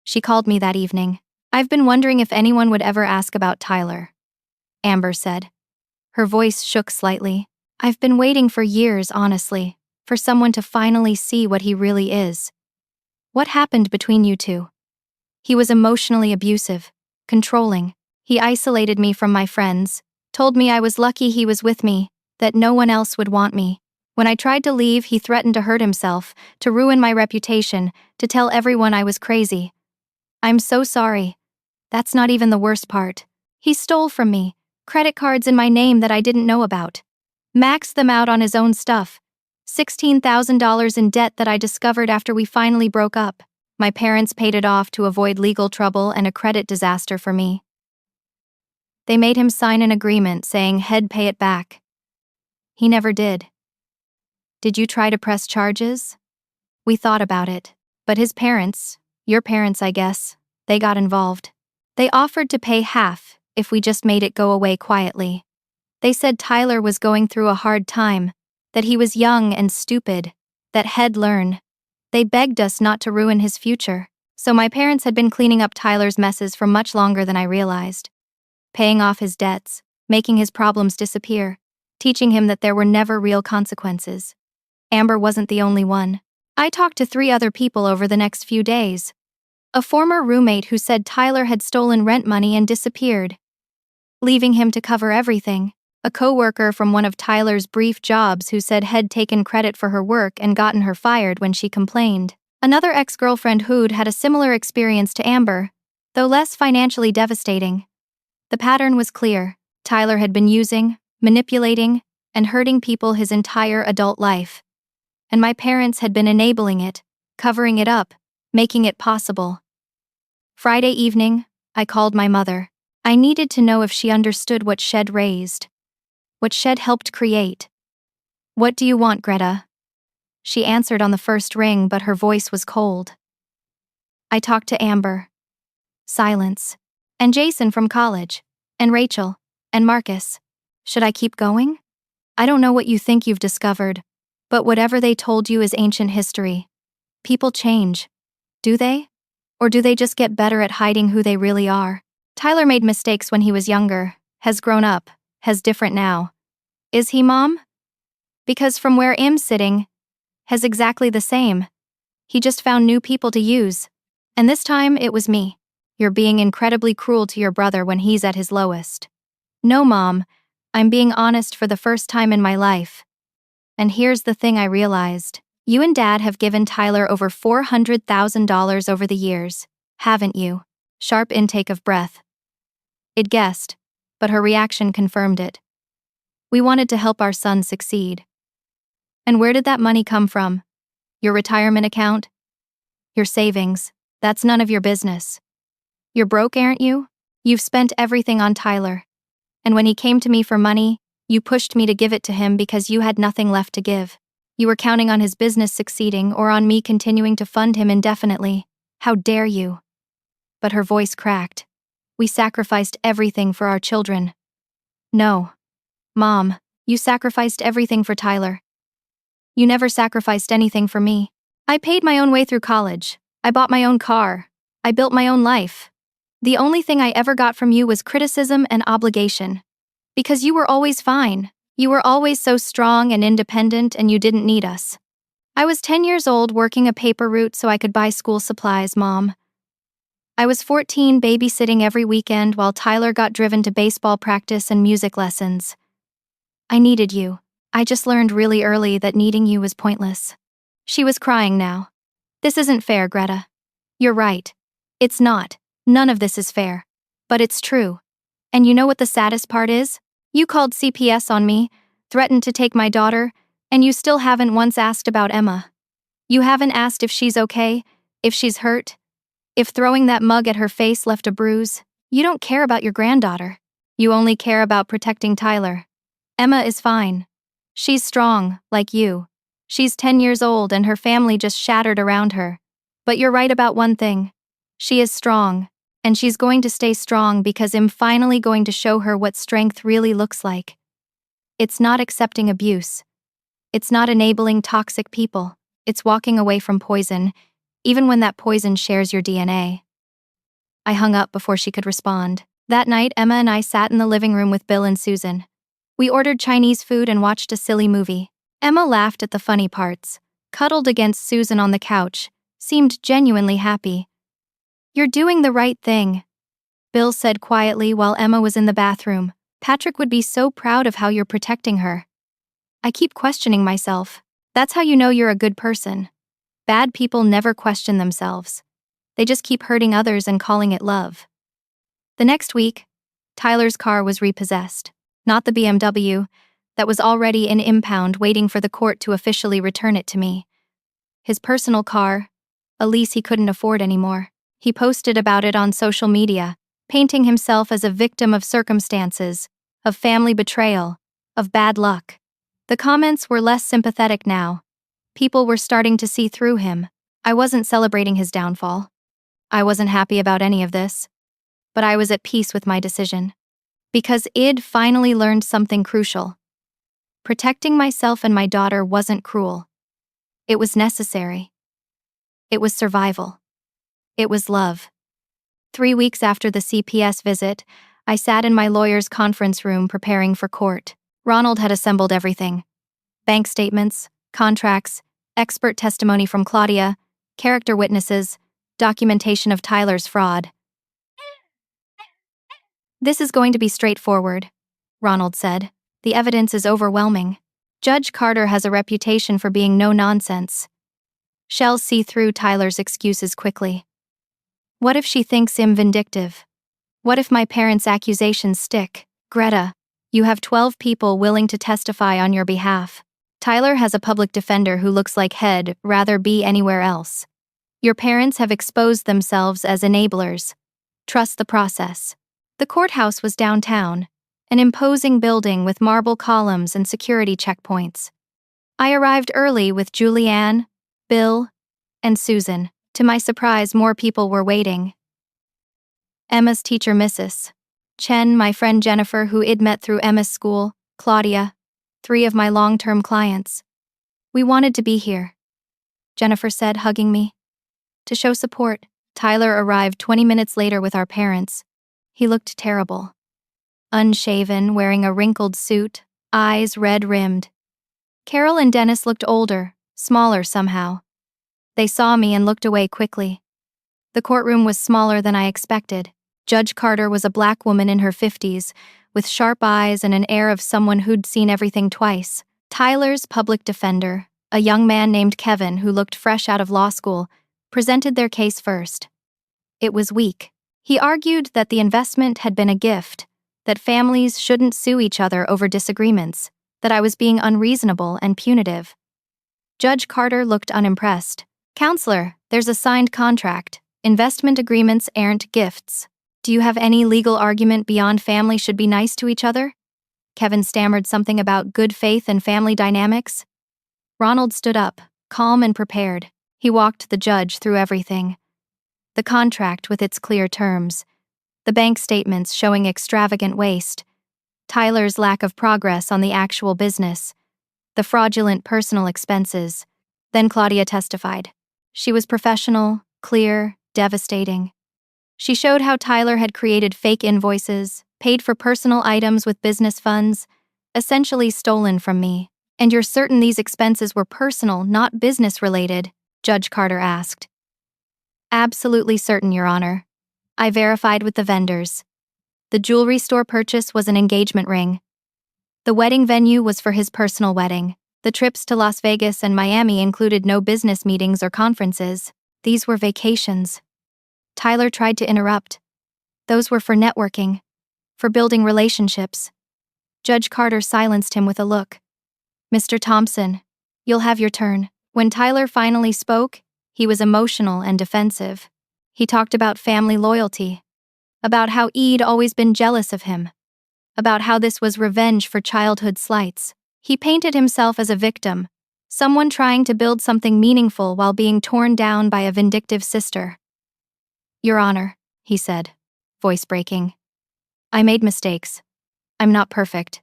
She called me that evening. I've been wondering if anyone would ever ask about Tyler, Amber said. Her voice shook slightly. I've been waiting for years, honestly, for someone to finally see what he really is. What happened between you two? He was emotionally abusive, controlling. He isolated me from my friends, told me I was lucky he was with me, that no one else would want me. When I tried to leave, he threatened to hurt himself, to ruin my reputation, to tell everyone I was crazy. I'm so sorry. That's not even the worst part. He stole from me, credit cards in my name that I didn't know about. Maxed them out on his own stuff. $16,000 in debt that I discovered after we finally broke up. My parents paid it off to avoid legal trouble and a credit disaster for me. They made him sign an agreement saying he'd pay it back. He never did. Did you try to press charges? We thought about it, but his parents, your parents I guess, they got involved. They offered to pay half if we just made it go away quietly. They said Tyler was going through a hard time, that he was young and stupid, that he'd learn. They begged us not to ruin his future, so my parents had been cleaning up Tyler's messes for much longer than I realized. Paying off his debts, making his problems disappear, teaching him that there were never real consequences. Amber wasn't the only one. I talked to 3 other people over the next few days. A former roommate who said Tyler had stolen rent money and disappeared, leaving him to cover everything. A coworker from one of Tyler's brief jobs who said he'd taken credit for her work and gotten her fired when she complained. Another ex-girlfriend who'd had a similar experience to Amber, though less financially devastating. The pattern was clear. Tyler had been using, manipulating, and hurting people his entire adult life. And my parents had been enabling it, covering it up, making it possible. Friday evening, I called my mother. I needed to know if she understood what Shed raised. What Shed helped create. What do you want, Greta? She answered on the first ring, but her voice was cold. I talked to Amber. Silence. And Jason from college. And Rachel. And Marcus. Should I keep going? I don't know what you think you've discovered, but whatever they told you is ancient history. People change. Do they? Or do they just get better at hiding who they really are? Tyler made mistakes when he was younger, has grown up, has different now. Is he, Mom? Because from where I'm sitting, has exactly the same. He just found new people to use. And this time it was me. You're being incredibly cruel to your brother when he's at his lowest. No, Mom, I'm being honest for the first time in my life. And here's the thing I realized. You and Dad have given Tyler over $400,000 over the years, haven't you? Sharp intake of breath. It guessed, but her reaction confirmed it. We wanted to help our son succeed. And where did that money come from? Your retirement account? Your savings? That's none of your business. You're broke, aren't you? You've spent everything on Tyler. And when he came to me for money, you pushed me to give it to him because you had nothing left to give. You were counting on his business succeeding or on me continuing to fund him indefinitely. How dare you? But her voice cracked. We sacrificed everything for our children. No. Mom, you sacrificed everything for Tyler. You never sacrificed anything for me. I paid my own way through college. I bought my own car. I built my own life. The only thing I ever got from you was criticism and obligation. Because you were always fine. You were always so strong and independent, and you didn't need us. I was 10 years old working a paper route so I could buy school supplies, Mom. I was 14 babysitting every weekend while Tyler got driven to baseball practice and music lessons. I needed you. I just learned really early that needing you was pointless. She was crying now. This isn't fair, Greta. You're right. It's not. None of this is fair. But it's true. And you know what the saddest part is? You called CPS on me, threatened to take my daughter, and you still haven't once asked about Emma. You haven't asked if she's okay, if she's hurt, if throwing that mug at her face left a bruise. You don't care about your granddaughter. You only care about protecting Tyler. Emma is fine. She's strong, like you. She's 10 years old and her family just shattered around her. But you're right about one thing. She is strong, and she's going to stay strong because I'm finally going to show her what strength really looks like. It's not accepting abuse. It's not enabling toxic people. It's walking away from poison, even when that poison shares your DNA. I hung up before she could respond. That night, Emma and I sat in the living room with Bill and Susan. We ordered Chinese food and watched a silly movie. Emma laughed at the funny parts, cuddled against Susan on the couch, seemed genuinely happy. You're doing the right thing, Bill said quietly while Emma was in the bathroom. Patrick would be so proud of how you're protecting her. I keep questioning myself. That's how you know you're a good person. Bad people never question themselves. They just keep hurting others and calling it love. The next week, Tyler's car was repossessed. Not the BMW, that was already in impound waiting for the court to officially return it to me. His personal car, a lease he couldn't afford anymore. He posted about it on social media, painting himself as a victim of circumstances, of family betrayal, of bad luck. The comments were less sympathetic now. People were starting to see through him. I wasn't celebrating his downfall. I wasn't happy about any of this. But I was at peace with my decision. Because I'd finally learned something crucial. Protecting myself and my daughter wasn't cruel. It was necessary. It was survival. It was love. 3 weeks after the CPS visit, I sat in my lawyer's conference room preparing for court. Ronald had assembled everything. Bank statements, contracts, expert testimony from Claudia, character witnesses, documentation of Tyler's fraud. This is going to be straightforward, Ronald said. The evidence is overwhelming. Judge Carter has a reputation for being no-nonsense. She'll see through Tyler's excuses quickly. What if she thinks him vindictive? What if my parents' accusations stick? Greta, you have 12 people willing to testify on your behalf. Tyler has a public defender who looks like he'd rather be anywhere else. Your parents have exposed themselves as enablers. Trust the process. The courthouse was downtown, an imposing building with marble columns and security checkpoints. I arrived early with Julianne, Bill, and Susan. To my surprise, more people were waiting. Emma's teacher, Mrs. Chen, my friend Jennifer, who I'd met through Emma's school, Claudia, 3 of my long-term clients. We wanted to be here, Jennifer said, hugging me. To show support, Tyler arrived 20 minutes later with our parents. He looked terrible. Unshaven, wearing a wrinkled suit, eyes red-rimmed. Carol and Dennis looked older, smaller somehow. They saw me and looked away quickly. The courtroom was smaller than I expected. Judge Carter was a black woman in her 50s, with sharp eyes and an air of someone who'd seen everything twice. Tyler's public defender, a young man named Kevin who looked fresh out of law school, presented their case first. It was weak. He argued that the investment had been a gift, that families shouldn't sue each other over disagreements, that I was being unreasonable and punitive. Judge Carter looked unimpressed. Counselor, there's a signed contract. Investment agreements aren't gifts. Do you have any legal argument beyond family should be nice to each other? Kevin stammered something about good faith and family dynamics. Ronald stood up, calm and prepared. He walked the judge through everything. The contract with its clear terms, the bank statements showing extravagant waste, Tyler's lack of progress on the actual business, the fraudulent personal expenses. Then Claudia testified. She was professional, clear, Devastating. She showed how Tyler had created fake invoices, paid for personal items with business funds, essentially stolen from me. And you're certain these expenses were personal, not business-related? Judge Carter asked. Absolutely certain, Your Honor. I verified with the vendors. The jewelry store purchase was an engagement ring. The wedding venue was for his personal wedding. The trips to Las Vegas and Miami included no business meetings or conferences. These were vacations. Tyler tried to interrupt. Those were for networking, for building relationships. Judge Carter silenced him with a look. Mr. Thompson, you'll have your turn. When Tyler finally spoke, he was emotional and defensive. He talked about family loyalty, about how E'd always been jealous of him, about how this was revenge for childhood slights. He painted himself as a victim, someone trying to build something meaningful while being torn down by a vindictive sister. Your Honor, he said, voice breaking. I made mistakes. I'm not perfect.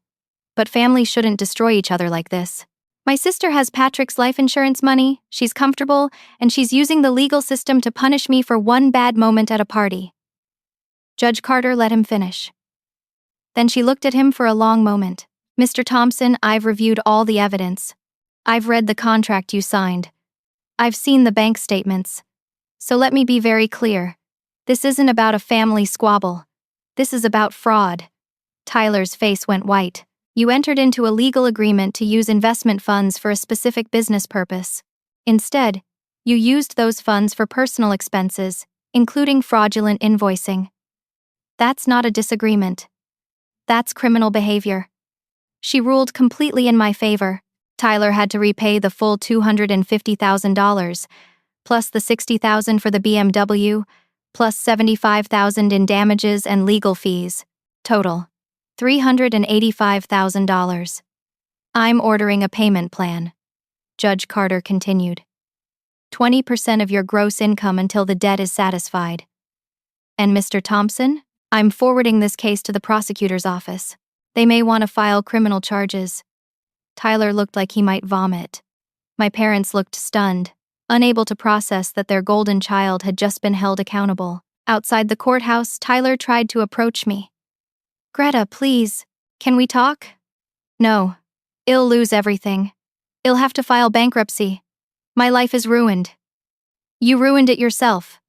But families shouldn't destroy each other like this. My sister has Patrick's life insurance money, she's comfortable, and she's using the legal system to punish me for one bad moment at a party. Judge Carter let him finish. Then she looked at him for a long moment. Mr. Thompson, I've reviewed all the evidence. I've read the contract you signed. I've seen the bank statements. So let me be very clear. This isn't about a family squabble. This is about fraud. Tyler's face went white. You entered into a legal agreement to use investment funds for a specific business purpose. Instead, you used those funds for personal expenses, including fraudulent invoicing. That's not a disagreement. That's criminal behavior. She ruled completely in my favor. Tyler had to repay the full $250,000, plus the $60,000 for the BMW, plus $75,000 in damages and legal fees. Total, $385,000. I'm ordering a payment plan. Judge Carter continued. 20% of your gross income until the debt is satisfied. And Mr. Thompson, I'm forwarding this case to the prosecutor's office. They may want to file criminal charges. Tyler looked like he might vomit. My parents looked stunned, unable to process that their golden child had just been held accountable. Outside the courthouse, Tyler tried to approach me. Greta, please, can we talk? No. I'll lose everything. I'll have to file bankruptcy. My life is ruined. You ruined it yourself.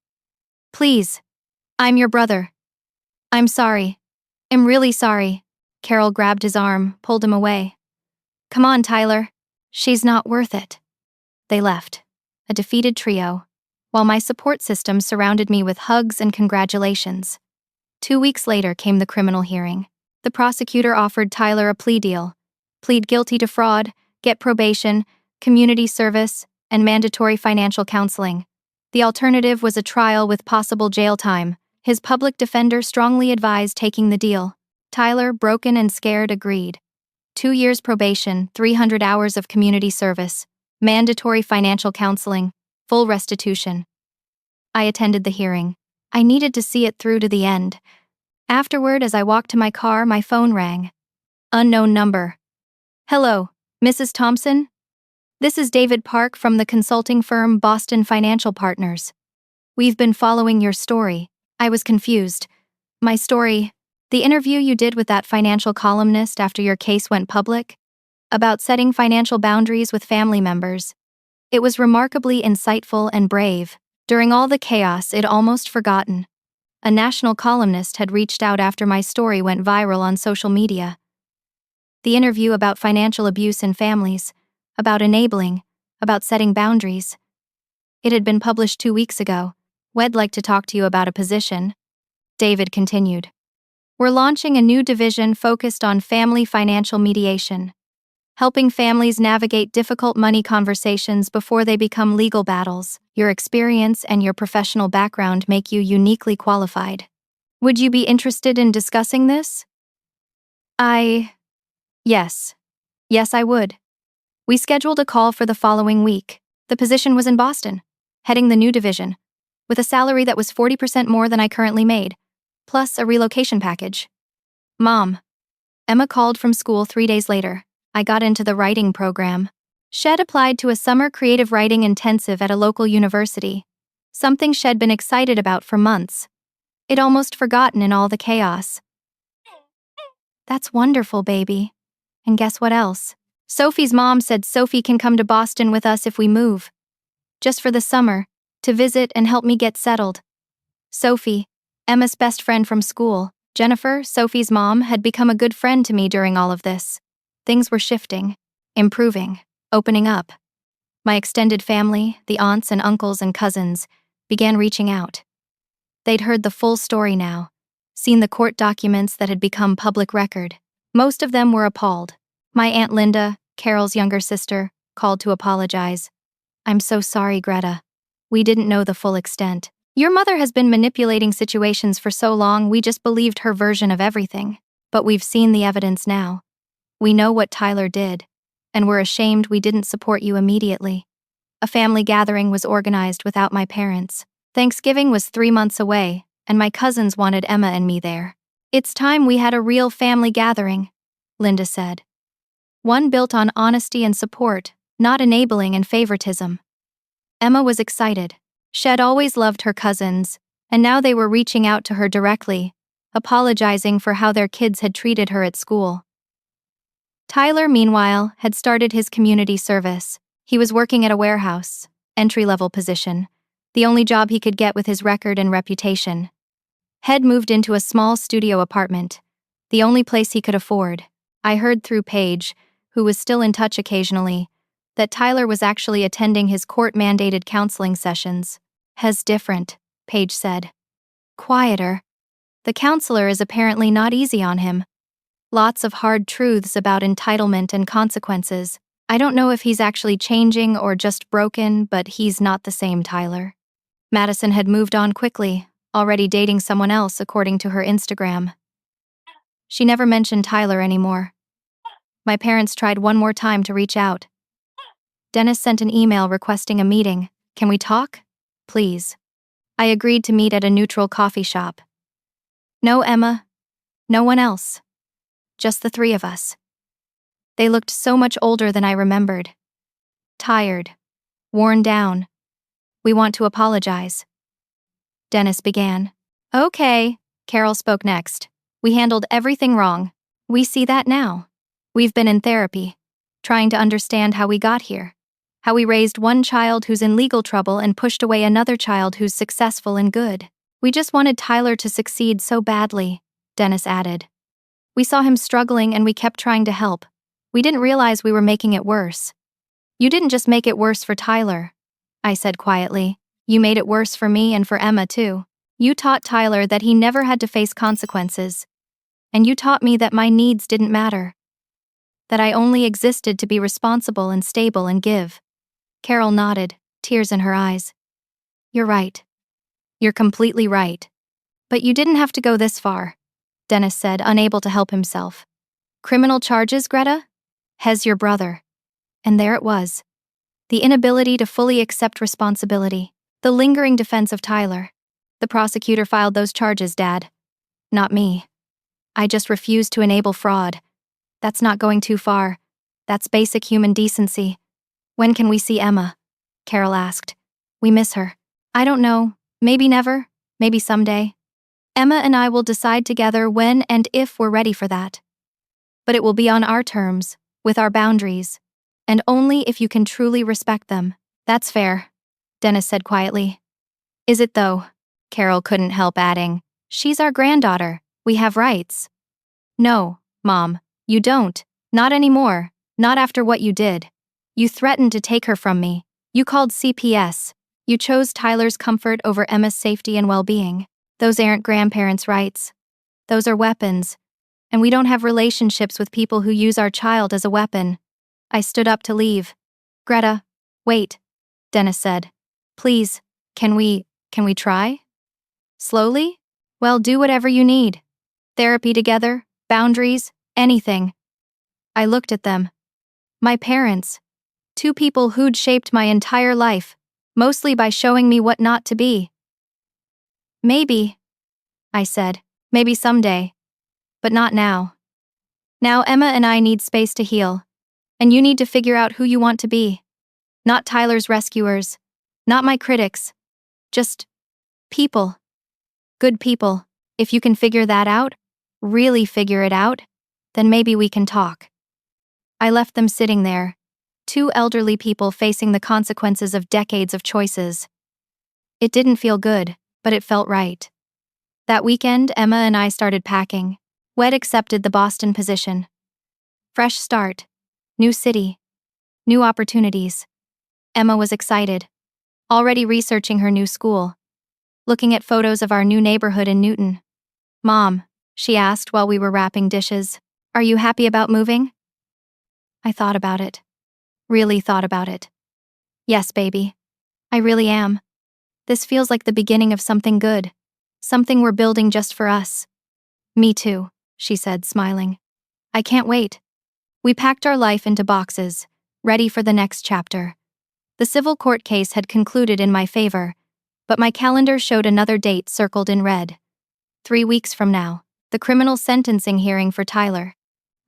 Please. I'm your brother. I'm sorry. I'm really sorry. Carol grabbed his arm, pulled him away. Come on, Tyler. She's not worth it. They left, a defeated trio, while my support system surrounded me with hugs and congratulations. 2 weeks later came the criminal hearing. The prosecutor offered Tyler a plea deal. Plead guilty to fraud, get probation, community service, and mandatory financial counseling. The alternative was a trial with possible jail time. His public defender strongly advised taking the deal. Tyler, broken and scared, agreed. 2 years probation, 300 hours of community service, mandatory financial counseling, full restitution. I attended the hearing. I needed to see it through to the end. Afterward, as I walked to my car, my phone rang. Unknown number. Hello, Mrs. Thompson? This is David Park from the consulting firm Boston Financial Partners. We've been following your story. I was confused. My story, the interview you did with that financial columnist after your case went public, about setting financial boundaries with family members. It was remarkably insightful and brave. During all the chaos, I'd almost forgotten. A national columnist had reached out after my story went viral on social media. The interview about financial abuse in families, about enabling, about setting boundaries. It had been published 2 weeks ago. We'd like to talk to you about a position. David continued. We're launching a new division focused on family financial mediation, helping families navigate difficult money conversations before they become legal battles. Your experience and your professional background make you uniquely qualified. Would you be interested in discussing this? Yes. Yes, I would. We scheduled a call for the following week. The position was in Boston, heading the new division, with a salary that was 40% more than I currently made, plus a relocation package. Mom. Emma called from school 3 days later. I got into the writing program. Shed applied to a summer creative writing intensive at a local university. something she'd been excited about for months. It almost forgotten in all the chaos. That's wonderful, baby. And guess what else? Sophie's mom said Sophie can come to Boston with us if we move. Just for the summer, to visit and help me get settled. Sophie, Emma's best friend from school, Jennifer, Sophie's mom, had become a good friend to me during all of this. Things were shifting, improving, opening up. My extended family, the aunts and uncles and cousins, began reaching out. They'd heard the full story now, seen the court documents that had become public record. Most of them were appalled. My Aunt Linda, Carol's younger sister, called to apologize. "I'm so sorry, Greta. We didn't know the full extent. Your mother has been manipulating situations for so long we just believed her version of everything. But we've seen the evidence now. We know what Tyler did, and we're ashamed we didn't support you immediately." A family gathering was organized without my parents. Thanksgiving was 3 months away, and my cousins wanted Emma and me there. "It's time we had a real family gathering," Linda said. One built on honesty and support, not enabling and favoritism. Emma was excited. She'd always loved her cousins, and now they were reaching out to her directly, apologizing for how their kids had treated her at school. Tyler, meanwhile, had started his community service. He was working at a warehouse, entry-level position, the only job he could get with his record and reputation. Had moved into a small studio apartment, the only place he could afford. I heard through Paige, who was still in touch occasionally, that Tyler was actually attending his court-mandated counseling sessions. "Hes different," Paige said. "Quieter. The counselor is apparently not easy on him. Lots of hard truths about entitlement and consequences. I don't know if he's actually changing or just broken, but he's not the same Tyler." Madison had moved on quickly, already dating someone else according to her Instagram. She never mentioned Tyler anymore. My parents tried one more time to reach out. Dennis sent an email requesting a meeting. "Can we talk? Please." I agreed to meet at a neutral coffee shop. No Emma, no one else. Just the three of us. They looked so much older than I remembered. Tired. Worn down. "We want to apologize," Dennis began. "Okay," Carol spoke next. "We handled everything wrong. We see that now. We've been in therapy, trying to understand how we got here. How we raised one child who's in legal trouble and pushed away another child who's successful and good. We just wanted Tyler to succeed so badly," Dennis added. "We saw him struggling and we kept trying to help. We didn't realize we were making it worse." "You didn't just make it worse for Tyler," I said quietly. "You made it worse for me and for Emma too. You taught Tyler that he never had to face consequences. And you taught me that my needs didn't matter. That I only existed to be responsible and stable and give." Carol nodded, tears in her eyes. "You're right. You're completely right. But you didn't have to go this far," Dennis said, unable to help himself. "Criminal charges, Greta? Hes your brother." And there it was. The inability to fully accept responsibility. The lingering defense of Tyler. "The prosecutor filed those charges, Dad. Not me. I just refused to enable fraud. That's not going too far. That's basic human decency." "When can we see Emma?" Carol asked. "We miss her." "I don't know. Maybe never. Maybe someday. Emma and I will decide together when and if we're ready for that. But it will be on our terms, with our boundaries, and only if you can truly respect them." "That's fair," Dennis said quietly. "Is it though?" Carol couldn't help adding. "She's our granddaughter. We have rights." "No, Mom, you don't. Not anymore. Not after what you did. You threatened to take her from me. You called CPS. You chose Tyler's comfort over Emma's safety and well-being. Those aren't grandparents' rights. Those are weapons. And we don't have relationships with people who use our child as a weapon." I stood up to leave. "Greta, wait," Dennis said. "Please, can we try? Slowly? Well, do whatever you need. Therapy together, boundaries, anything." I looked at them. My parents. Two people who'd shaped my entire life, mostly by showing me what not to be. "Maybe," I said, "maybe someday. But not now. Now Emma and I need space to heal. And you need to figure out who you want to be. Not Tyler's rescuers. Not my critics. Just people. Good people. If you can figure that out, really figure it out, then maybe we can talk. I left them sitting there, two elderly people facing the consequences of decades of choices. It didn't feel good, but it felt right. That weekend, Emma and I started packing. Wed accepted the Boston position. Fresh start. New city. New opportunities. Emma was excited. Already researching her new school. Looking at photos of our new neighborhood in Newton. "Mom," she asked while we were wrapping dishes, "are you happy about moving?" I thought about it. Really thought about it. "Yes, baby. I really am. This feels like the beginning of something good. Something we're building just for us." "Me too," she said, smiling. "I can't wait." We packed our life into boxes, ready for the next chapter. The civil court case had concluded in my favor, but my calendar showed another date circled in red. 3 weeks from now, the criminal sentencing hearing for Tyler.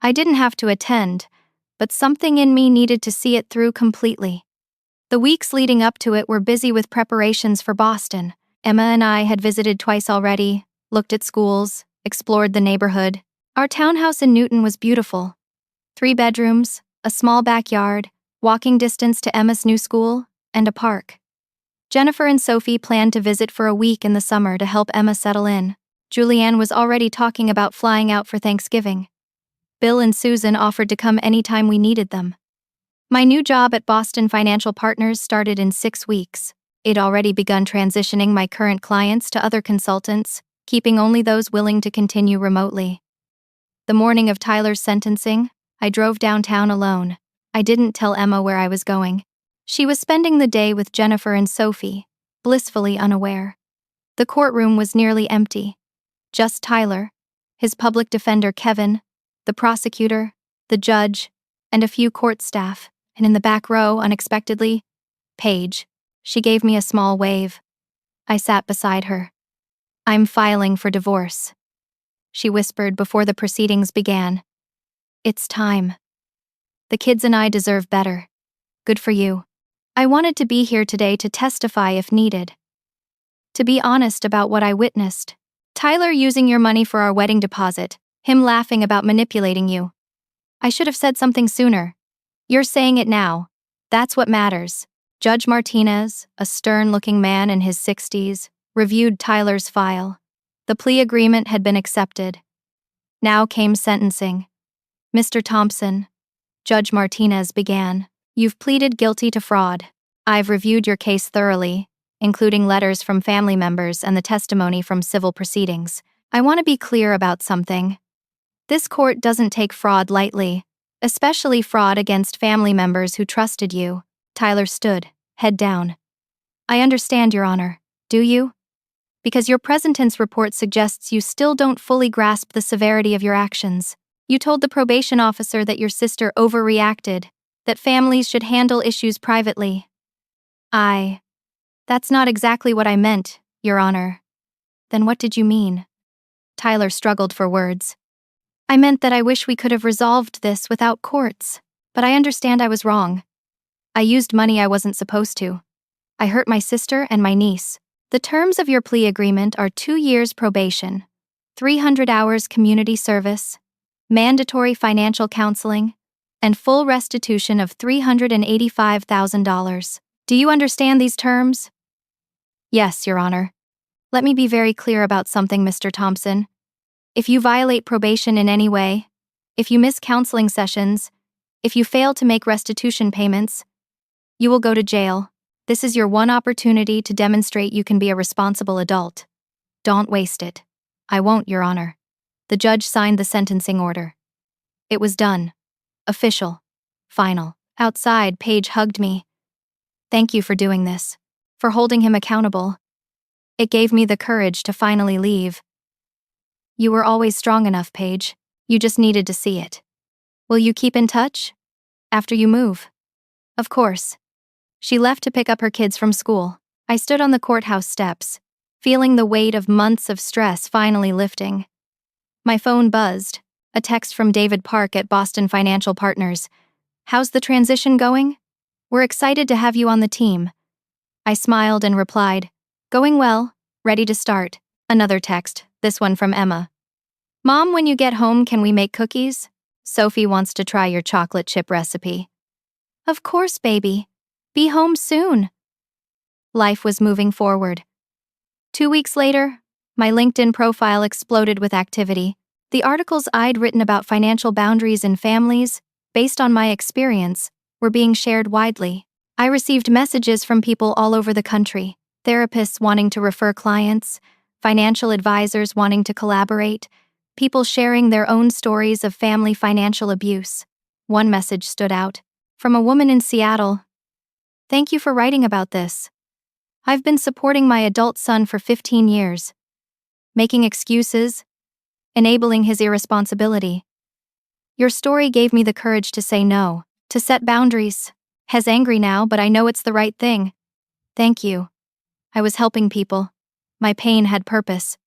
I didn't have to attend, but something in me needed to see it through completely. The weeks leading up to it were busy with preparations for Boston. Emma and I had visited twice already, looked at schools, explored the neighborhood. Our townhouse in Newton was beautiful. 3 bedrooms, a small backyard, walking distance to Emma's new school, and a park. Jennifer and Sophie planned to visit for a week in the summer to help Emma settle in. Julianne was already talking about flying out for Thanksgiving. Bill and Susan offered to come anytime we needed them. My new job at Boston Financial Partners started in 6 weeks. I'd already begun transitioning my current clients to other consultants, keeping only those willing to continue remotely. The morning of Tyler's sentencing, I drove downtown alone. I didn't tell Emma where I was going. She was spending the day with Jennifer and Sophie, blissfully unaware. The courtroom was nearly empty. Just Tyler, his public defender Kevin, the prosecutor, the judge, and a few court staff, and in the back row, unexpectedly, Paige. She gave me a small wave. I sat beside her. "I'm filing for divorce," she whispered before the proceedings began. "It's time. The kids and I deserve better. Good for you. I wanted to be here today to testify if needed. To be honest about what I witnessed. Tyler using your money for our wedding deposit, him laughing about manipulating you. I should have said something sooner. You're saying it now. That's what matters." Judge Martinez, a stern-looking man in his 60s, reviewed Tyler's file. The plea agreement had been accepted. Now came sentencing. "Mr. Thompson," Judge Martinez began, "you've pleaded guilty to fraud. I've reviewed your case thoroughly, including letters from family members and the testimony from civil proceedings. I want to be clear about something. This court doesn't take fraud lightly, especially fraud against family members who trusted you." Tyler stood, head down. "I understand, Your Honor. Do you? Because your present tense report suggests you still don't fully grasp the severity of your actions. You told the probation officer that your sister overreacted, that families should handle issues privately." That's not exactly what I meant, Your Honor." "Then what did you mean?" Tyler struggled for words. "I meant that I wish we could have resolved this without courts, but I understand I was wrong. I used money I wasn't supposed to. I hurt my sister and my niece. The terms of your plea agreement are 2 years probation, 300 hours community service, mandatory financial counseling, and full restitution of $385,000. Do you understand these terms?" "Yes, Your Honor. Let me be very clear about something, Mr. Thompson. If you violate probation in any way, if you miss counseling sessions, if you fail to make restitution payments, you will go to jail. This is your one opportunity to demonstrate you can be a responsible adult. Don't waste it." "I won't, Your Honor." The judge signed the sentencing order. It was done. Official. Final. Outside, Paige hugged me. "Thank you for doing this. For holding him accountable. It gave me the courage to finally leave." "You were always strong enough, Paige. You just needed to see it. Will you keep in touch? After you move?" "Of course." She left to pick up her kids from school. I stood on the courthouse steps, feeling the weight of months of stress finally lifting. My phone buzzed, a text from David Park at Boston Financial Partners. "How's the transition going? We're excited to have you on the team." I smiled and replied, Going well, ready to start. Another text, this one from Emma. Mom, when you get home, can we make cookies? Sophie wants to try your chocolate chip recipe. Of course, baby. Be home soon. Life was moving forward. 2 weeks later, my LinkedIn profile exploded with activity. The articles I'd written about financial boundaries in families, based on my experience, were being shared widely. I received messages from people all over the country, therapists wanting to refer clients, financial advisors wanting to collaborate, people sharing their own stories of family financial abuse. One message stood out, from a woman in Seattle. Thank you for writing about this. I've been supporting my adult son for 15 years. Making excuses, enabling his irresponsibility. Your story gave me the courage to say no, to set boundaries. He's angry now, but I know it's the right thing. Thank you. I was helping people. My pain had purpose.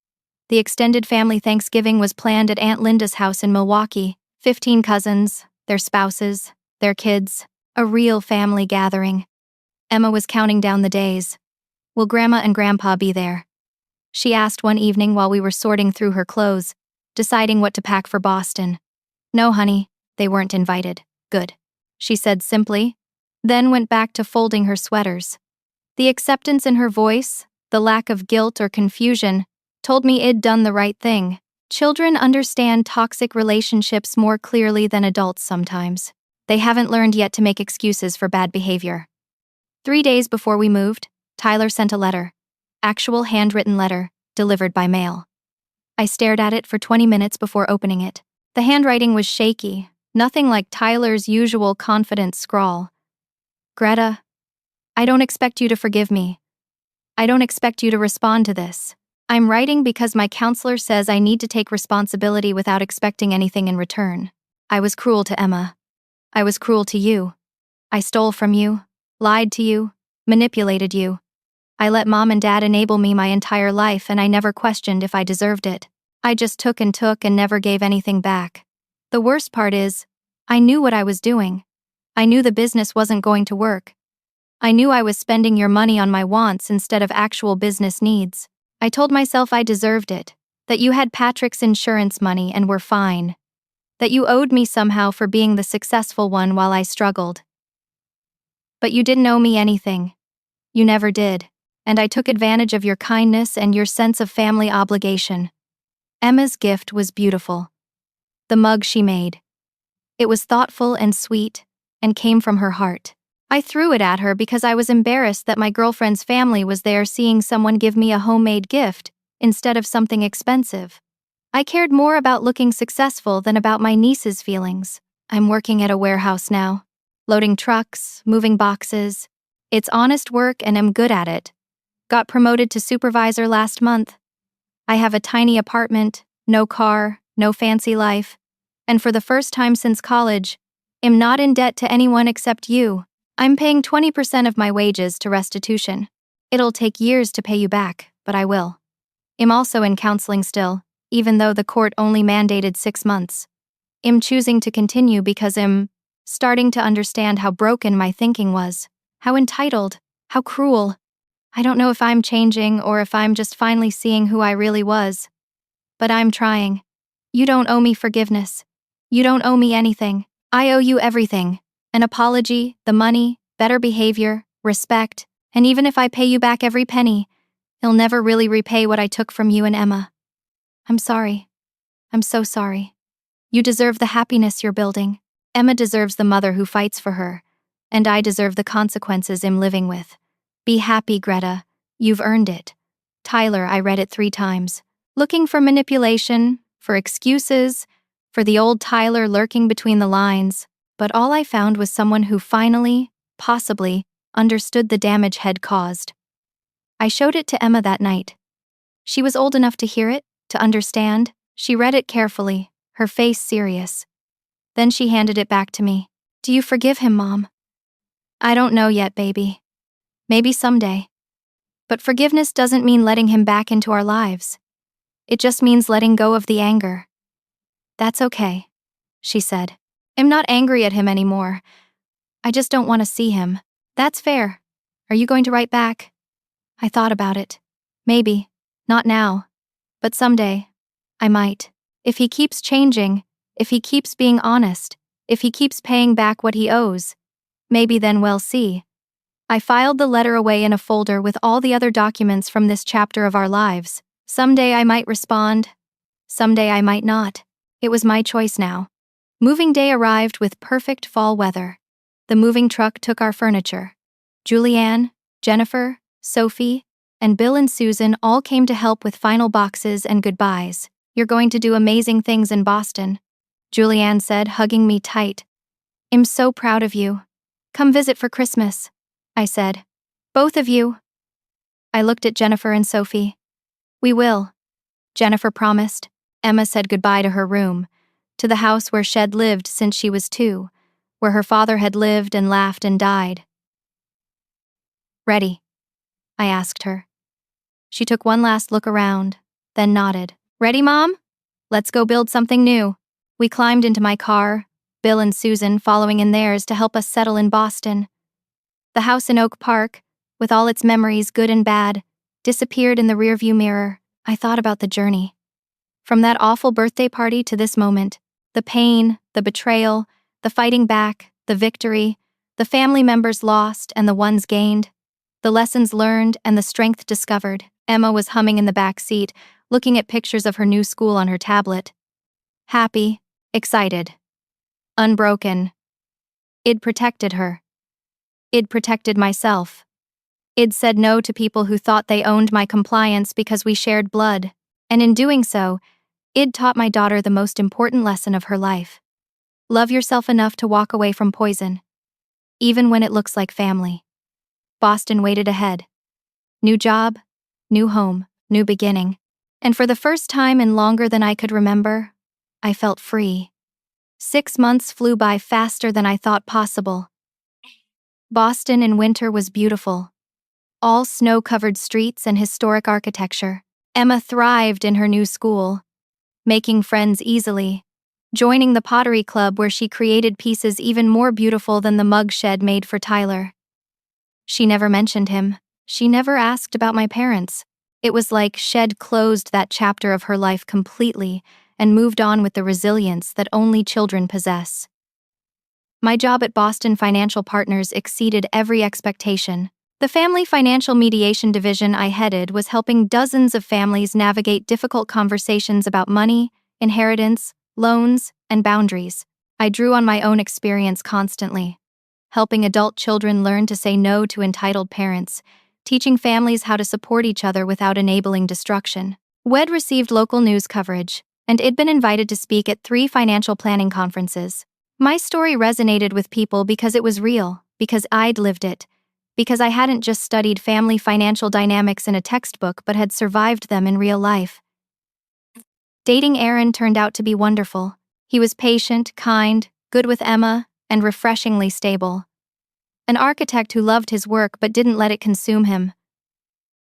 The extended family Thanksgiving was planned at Aunt Linda's house in Milwaukee. 15 cousins, their spouses, their kids, a real family gathering. Emma was counting down the days. Will Grandma and Grandpa be there? She asked one evening while we were sorting through her clothes, deciding what to pack for Boston. No, honey, they weren't invited. Good, she said simply, then went back to folding her sweaters. The acceptance in her voice, the lack of guilt or confusion, told me I'd done the right thing. Children understand toxic relationships more clearly than adults sometimes. They haven't learned yet to make excuses for bad behavior. 3 days before we moved, Tyler sent a letter. Actual handwritten letter, delivered by mail. I stared at it for 20 minutes before opening it. The handwriting was shaky, nothing like Tyler's usual confident scrawl. Greta, I don't expect you to forgive me. I don't expect you to respond to this. I'm writing because my counselor says I need to take responsibility without expecting anything in return. I was cruel to Emma. I was cruel to you. I stole from you, lied to you, manipulated you. I let Mom and Dad enable me my entire life, and I never questioned if I deserved it. I just took and never gave anything back. The worst part is, I knew what I was doing. I knew the business wasn't going to work. I knew I was spending your money on my wants instead of actual business needs. I told myself I deserved it, that you had Patrick's insurance money and were fine, that you owed me somehow for being the successful one while I struggled. But you didn't owe me anything. You never did, and I took advantage of your kindness and your sense of family obligation. Emma's gift was beautiful. The mug she made. It was thoughtful and sweet, and came from her heart. I threw it at her because I was embarrassed that my girlfriend's family was there seeing someone give me a homemade gift, instead of something expensive. I cared more about looking successful than about my niece's feelings. I'm working at a warehouse now. Loading trucks, moving boxes. It's honest work and I'm good at it. Got promoted to supervisor last month. I have a tiny apartment, no car, no fancy life, and for the first time since college, am not in debt to anyone except you. I'm paying 20% of my wages to restitution. It'll take years to pay you back, but I will. I'm also in counseling still, even though the court only mandated 6 months. I'm choosing to continue because I'm starting to understand how broken my thinking was, how entitled, how cruel. I don't know if I'm changing or if I'm just finally seeing who I really was. But I'm trying. You don't owe me forgiveness. You don't owe me anything. I owe you everything. An apology, the money, better behavior, respect, and even if I pay you back every penny, it'll never really repay what I took from you and Emma. I'm sorry. I'm so sorry. You deserve the happiness you're building. Emma deserves the mother who fights for her, and I deserve the consequences I'm living with. Be happy, Greta. You've earned it. Tyler, I read it 3 times. Looking for manipulation, for excuses, for the old Tyler lurking between the lines, but all I found was someone who finally, possibly, understood the damage had caused. I showed it to Emma that night. She was old enough to hear it, to understand. She read it carefully, her face serious. Then she handed it back to me. Do you forgive him, Mom? I don't know yet, baby. Maybe someday. But forgiveness doesn't mean letting him back into our lives. It just means letting go of the anger. That's okay, she said. I'm not angry at him anymore. I just don't want to see him. That's fair. Are you going to write back? I thought about it. Maybe. Not now. But someday. I might. If he keeps changing, if he keeps being honest, if he keeps paying back what he owes, maybe then we'll see. I filed the letter away in a folder with all the other documents from this chapter of our lives. Someday I might respond. Someday I might not. It was my choice now. Moving day arrived with perfect fall weather. The moving truck took our furniture. Julianne, Jennifer, Sophie, and Bill and Susan all came to help with final boxes and goodbyes. You're going to do amazing things in Boston, Julianne said, hugging me tight. I'm so proud of you. Come visit for Christmas, I said. Both of you. I looked at Jennifer and Sophie. We will, Jennifer promised. Emma said goodbye to her room, to the house where Shed lived since she was 2, where her father had lived and laughed and died. Ready? I asked her. She took one last look around, then nodded. Ready, Mom? Let's go build something new. We climbed into my car, Bill and Susan following in theirs to help us settle in Boston. The house in Oak Park, with all its memories, good and bad, disappeared in the rearview mirror. I thought about the journey. From that awful birthday party to this moment, the pain, the betrayal, the fighting back, the victory, the family members lost and the ones gained, the lessons learned and the strength discovered. Emma was humming in the back seat, looking at pictures of her new school on her tablet. Happy, excited, unbroken. I'd protected her. I'd protected myself. I'd said no to people who thought they owned my compliance because we shared blood, and in doing so, I'd taught my daughter the most important lesson of her life. Love yourself enough to walk away from poison, even when it looks like family. Boston waited ahead. New job, new home, new beginning. And for the first time in longer than I could remember, I felt free. 6 months flew by faster than I thought possible. Boston in winter was beautiful. All snow-covered streets and historic architecture. Emma thrived in her new school, making friends easily, joining the pottery club where she created pieces even more beautiful than the mug Shed made for Tyler. She never mentioned him. She never asked about my parents. It was like Shed closed that chapter of her life completely and moved on with the resilience that only children possess. My job at Boston Financial Partners exceeded every expectation. The family financial mediation division I headed was helping dozens of families navigate difficult conversations about money, inheritance, loans, and boundaries. I drew on my own experience constantly, helping adult children learn to say no to entitled parents, teaching families how to support each other without enabling destruction. WED received local news coverage, and I'd been invited to speak at 3 financial planning conferences. My story resonated with people because it was real, because I'd lived it, because I hadn't just studied family financial dynamics in a textbook but had survived them in real life. Dating Aaron turned out to be wonderful. He was patient, kind, good with Emma, and refreshingly stable. An architect who loved his work but didn't let it consume him.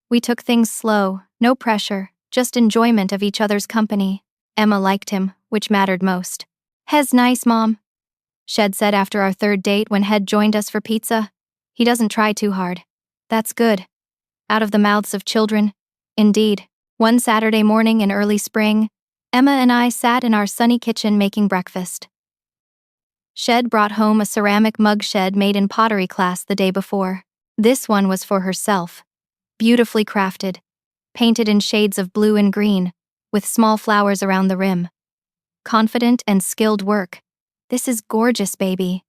We took things slow, no pressure, just enjoyment of each other's company. Emma liked him, which mattered most. "He's nice, Mom," Shed said after our 3rd date when Head joined us for pizza. "He doesn't try too hard." That's good. Out of the mouths of children. Indeed. One Saturday morning in early spring, Emma and I sat in our sunny kitchen making breakfast. Shed brought home a ceramic mug Shed made in pottery class the day before. This one was for herself. Beautifully crafted, painted in shades of blue and green, with small flowers around the rim. Confident and skilled work. "This is gorgeous, baby,"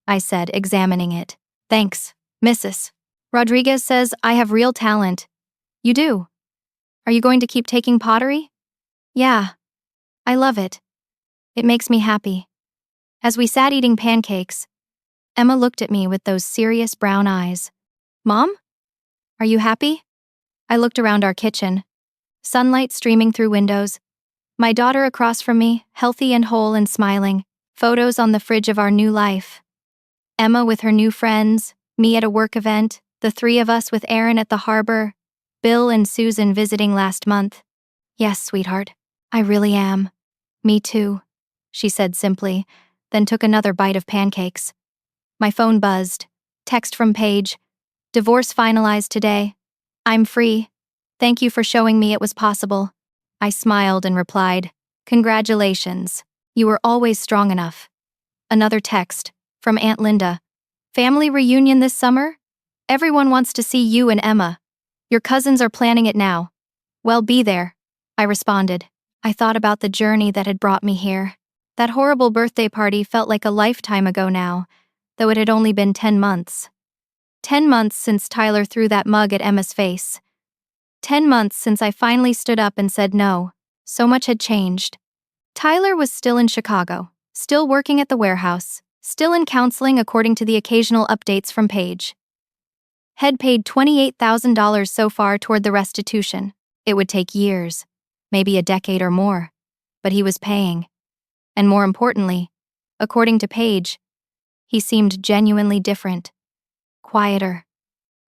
I said, examining it. "Thanks, Mrs. Rodriguez says I have real talent." "You do? Are you going to keep taking pottery?" "Yeah. I love it. It makes me happy." As we sat eating pancakes, Emma looked at me with those serious brown eyes. "Mom? Are you happy?" I looked around our kitchen. Sunlight streaming through windows. My daughter across from me, healthy and whole and smiling. Photos on the fridge of our new life. Emma with her new friends, me at a work event, the 3 of us with Aaron at the harbor, Bill and Susan visiting last month. "Yes, sweetheart, I really am." "Me too," she said simply, then took another bite of pancakes. My phone buzzed. Text from Paige. "Divorce finalized today. I'm free." Thank you for showing me it was possible. I smiled and replied, Congratulations. You were always strong enough. Another text, from Aunt Linda. Family reunion this summer? Everyone wants to see you and Emma. Your cousins are planning it now. Well, be there, I responded. I thought about the journey that had brought me here. That horrible birthday party felt like a lifetime ago now, though it had only been 10 months. 10 months since Tyler threw that mug at Emma's face. 10 months since I finally stood up and said no. So much had changed. Tyler was still in Chicago, still working at the warehouse, still in counseling according to the occasional updates from Paige. Had paid $28,000 so far toward the restitution. It would take years, maybe a decade or more, but he was paying. And more importantly, according to Paige, he seemed genuinely different. Quieter,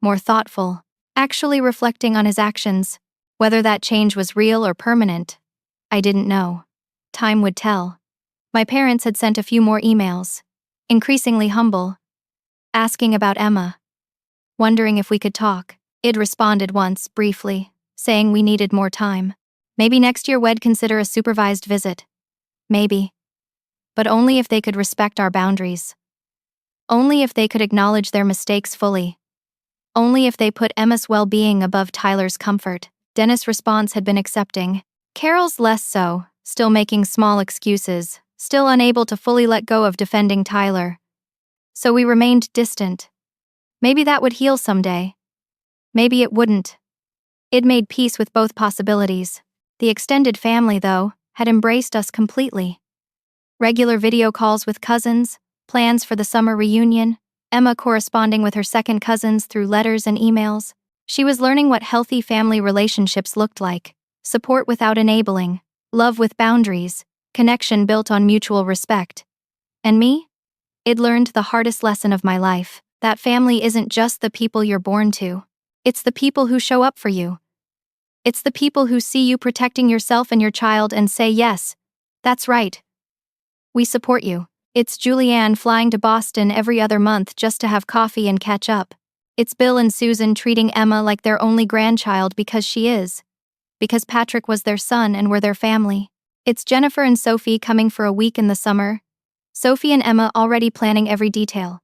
more thoughtful, actually reflecting on his actions. Whether that change was real or permanent, I didn't know. Time would tell. My parents had sent a few more emails, increasingly humble, asking about Emma, wondering if we could talk. I'd responded once, briefly, saying we needed more time. Maybe next year we'd consider a supervised visit. Maybe. But only if they could respect our boundaries. Only if they could acknowledge their mistakes fully. Only if they put Emma's well-being above Tyler's comfort. Dennis' response had been accepting. Carol's less so, still making small excuses, still unable to fully let go of defending Tyler. So we remained distant. Maybe that would heal someday. Maybe it wouldn't. I'd made peace with both possibilities. The extended family, though, had embraced us completely. Regular video calls with cousins, plans for the summer reunion, Emma corresponding with her second cousins through letters and emails. She was learning what healthy family relationships looked like. Support without enabling, love with boundaries, connection built on mutual respect. And me? I'd learned the hardest lesson of my life. That family isn't just the people you're born to. It's the people who show up for you. It's the people who see you protecting yourself and your child and say, yes, that's right. We support you. It's Julianne flying to Boston every other month just to have coffee and catch up. It's Bill and Susan treating Emma like their only grandchild because she is. Because Patrick was their son and we're their family. It's Jennifer and Sophie coming for a week in the summer. Sophie and Emma already planning every detail.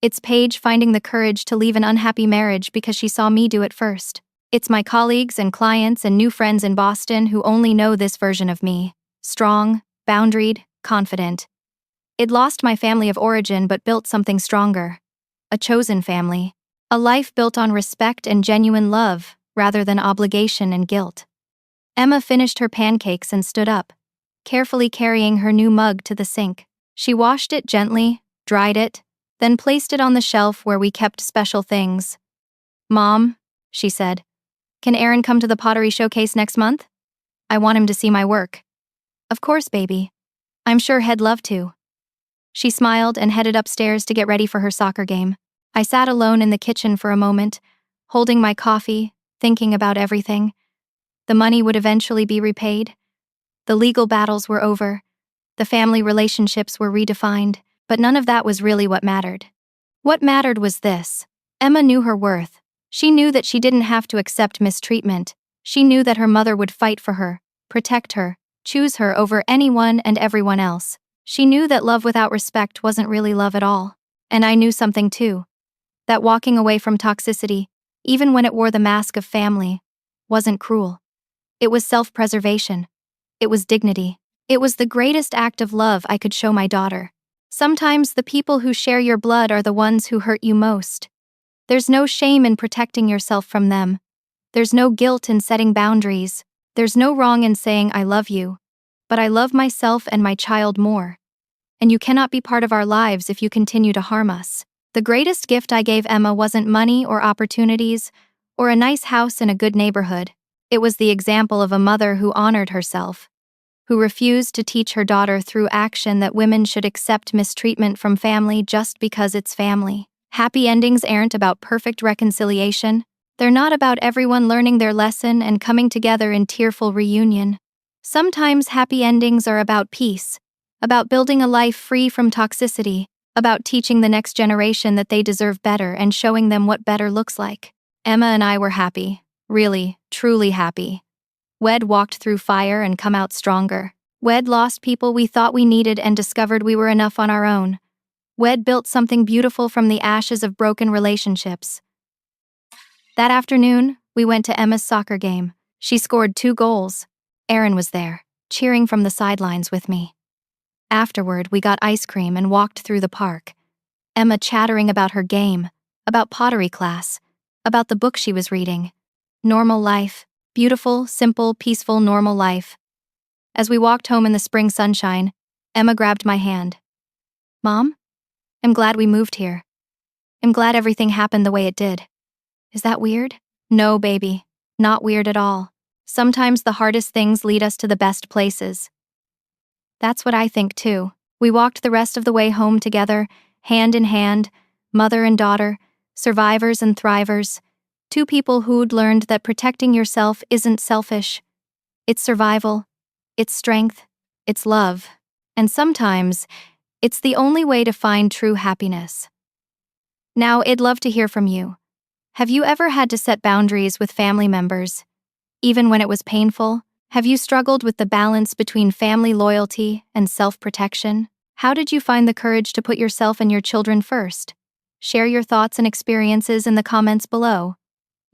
It's Paige finding the courage to leave an unhappy marriage because she saw me do it first. It's my colleagues and clients and new friends in Boston who only know this version of me. Strong, boundaried, confident. I'd lost my family of origin but built something stronger. A chosen family. A life built on respect and genuine love, rather than obligation and guilt. Emma finished her pancakes and stood up, carefully carrying her new mug to the sink. She washed it gently, dried it, then placed it on the shelf where we kept special things. Mom, she said, can Aaron come to the pottery showcase next month? I want him to see my work. Of course, baby. I'm sure he'd love to. She smiled and headed upstairs to get ready for her soccer game. I sat alone in the kitchen for a moment, holding my coffee, thinking about everything. The money would eventually be repaid. The legal battles were over. The family relationships were redefined, but none of that was really what mattered. What mattered was this. Emma knew her worth. She knew that she didn't have to accept mistreatment. She knew that her mother would fight for her, protect her, choose her over anyone and everyone else. She knew that love without respect wasn't really love at all. And I knew something too. That walking away from toxicity, even when it wore the mask of family, wasn't cruel. It was self-preservation. It was dignity. It was the greatest act of love I could show my daughter. Sometimes the people who share your blood are the ones who hurt you most. There's no shame in protecting yourself from them. There's no guilt in setting boundaries. There's no wrong in saying I love you. But I love myself and my child more. And you cannot be part of our lives if you continue to harm us. The greatest gift I gave Emma wasn't money or opportunities, or a nice house in a good neighborhood. It was the example of a mother who honored herself, who refused to teach her daughter through action that women should accept mistreatment from family just because it's family. Happy endings aren't about perfect reconciliation. They're not about everyone learning their lesson and coming together in tearful reunion. Sometimes happy endings are about peace, about building a life free from toxicity, about teaching the next generation that they deserve better and showing them what better looks like. Emma and I were happy, Really, truly happy. We'd walked through fire and come out stronger. We'd lost people we thought we needed and discovered we were enough on our own. We'd built something beautiful from the ashes of broken relationships. That afternoon, we went to Emma's soccer game. She scored 2 goals. Aaron was there, cheering from the sidelines with me. Afterward, we got ice cream and walked through the park. Emma chattering about her game, about pottery class, about the book she was reading. Normal life. Beautiful, simple, peaceful, normal life. As we walked home in the spring sunshine, Emma grabbed my hand. Mom? I'm glad we moved here. I'm glad everything happened the way it did. Is that weird? No, baby. Not weird at all. Sometimes the hardest things lead us to the best places. That's what I think too. We walked the rest of the way home together, hand in hand, mother and daughter, survivors and thrivers, 2 people who'd learned that protecting yourself isn't selfish. It's survival, it's strength, it's love, and sometimes it's the only way to find true happiness. Now, I'd love to hear from you. Have you ever had to set boundaries with family members? Even when it was painful? Have you struggled with the balance between family loyalty and self-protection? How did you find the courage to put yourself and your children first? Share your thoughts and experiences in the comments below.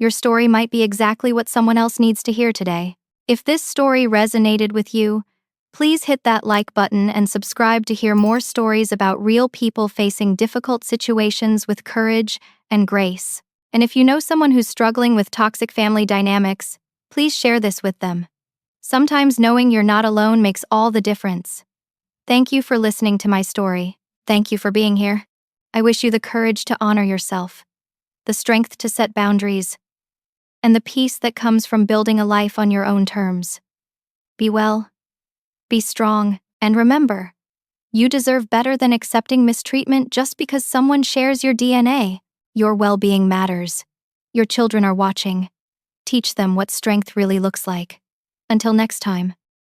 Your story might be exactly what someone else needs to hear today. If this story resonated with you, please hit that like button and subscribe to hear more stories about real people facing difficult situations with courage and grace. And if you know someone who's struggling with toxic family dynamics, please share this with them. Sometimes knowing you're not alone makes all the difference. Thank you for listening to my story. Thank you for being here. I wish you the courage to honor yourself, the strength to set boundaries, and the peace that comes from building a life on your own terms. Be well, be strong, and remember, you deserve better than accepting mistreatment just because someone shares your DNA. Your well-being matters. Your children are watching. Teach them what strength really looks like. Until next time.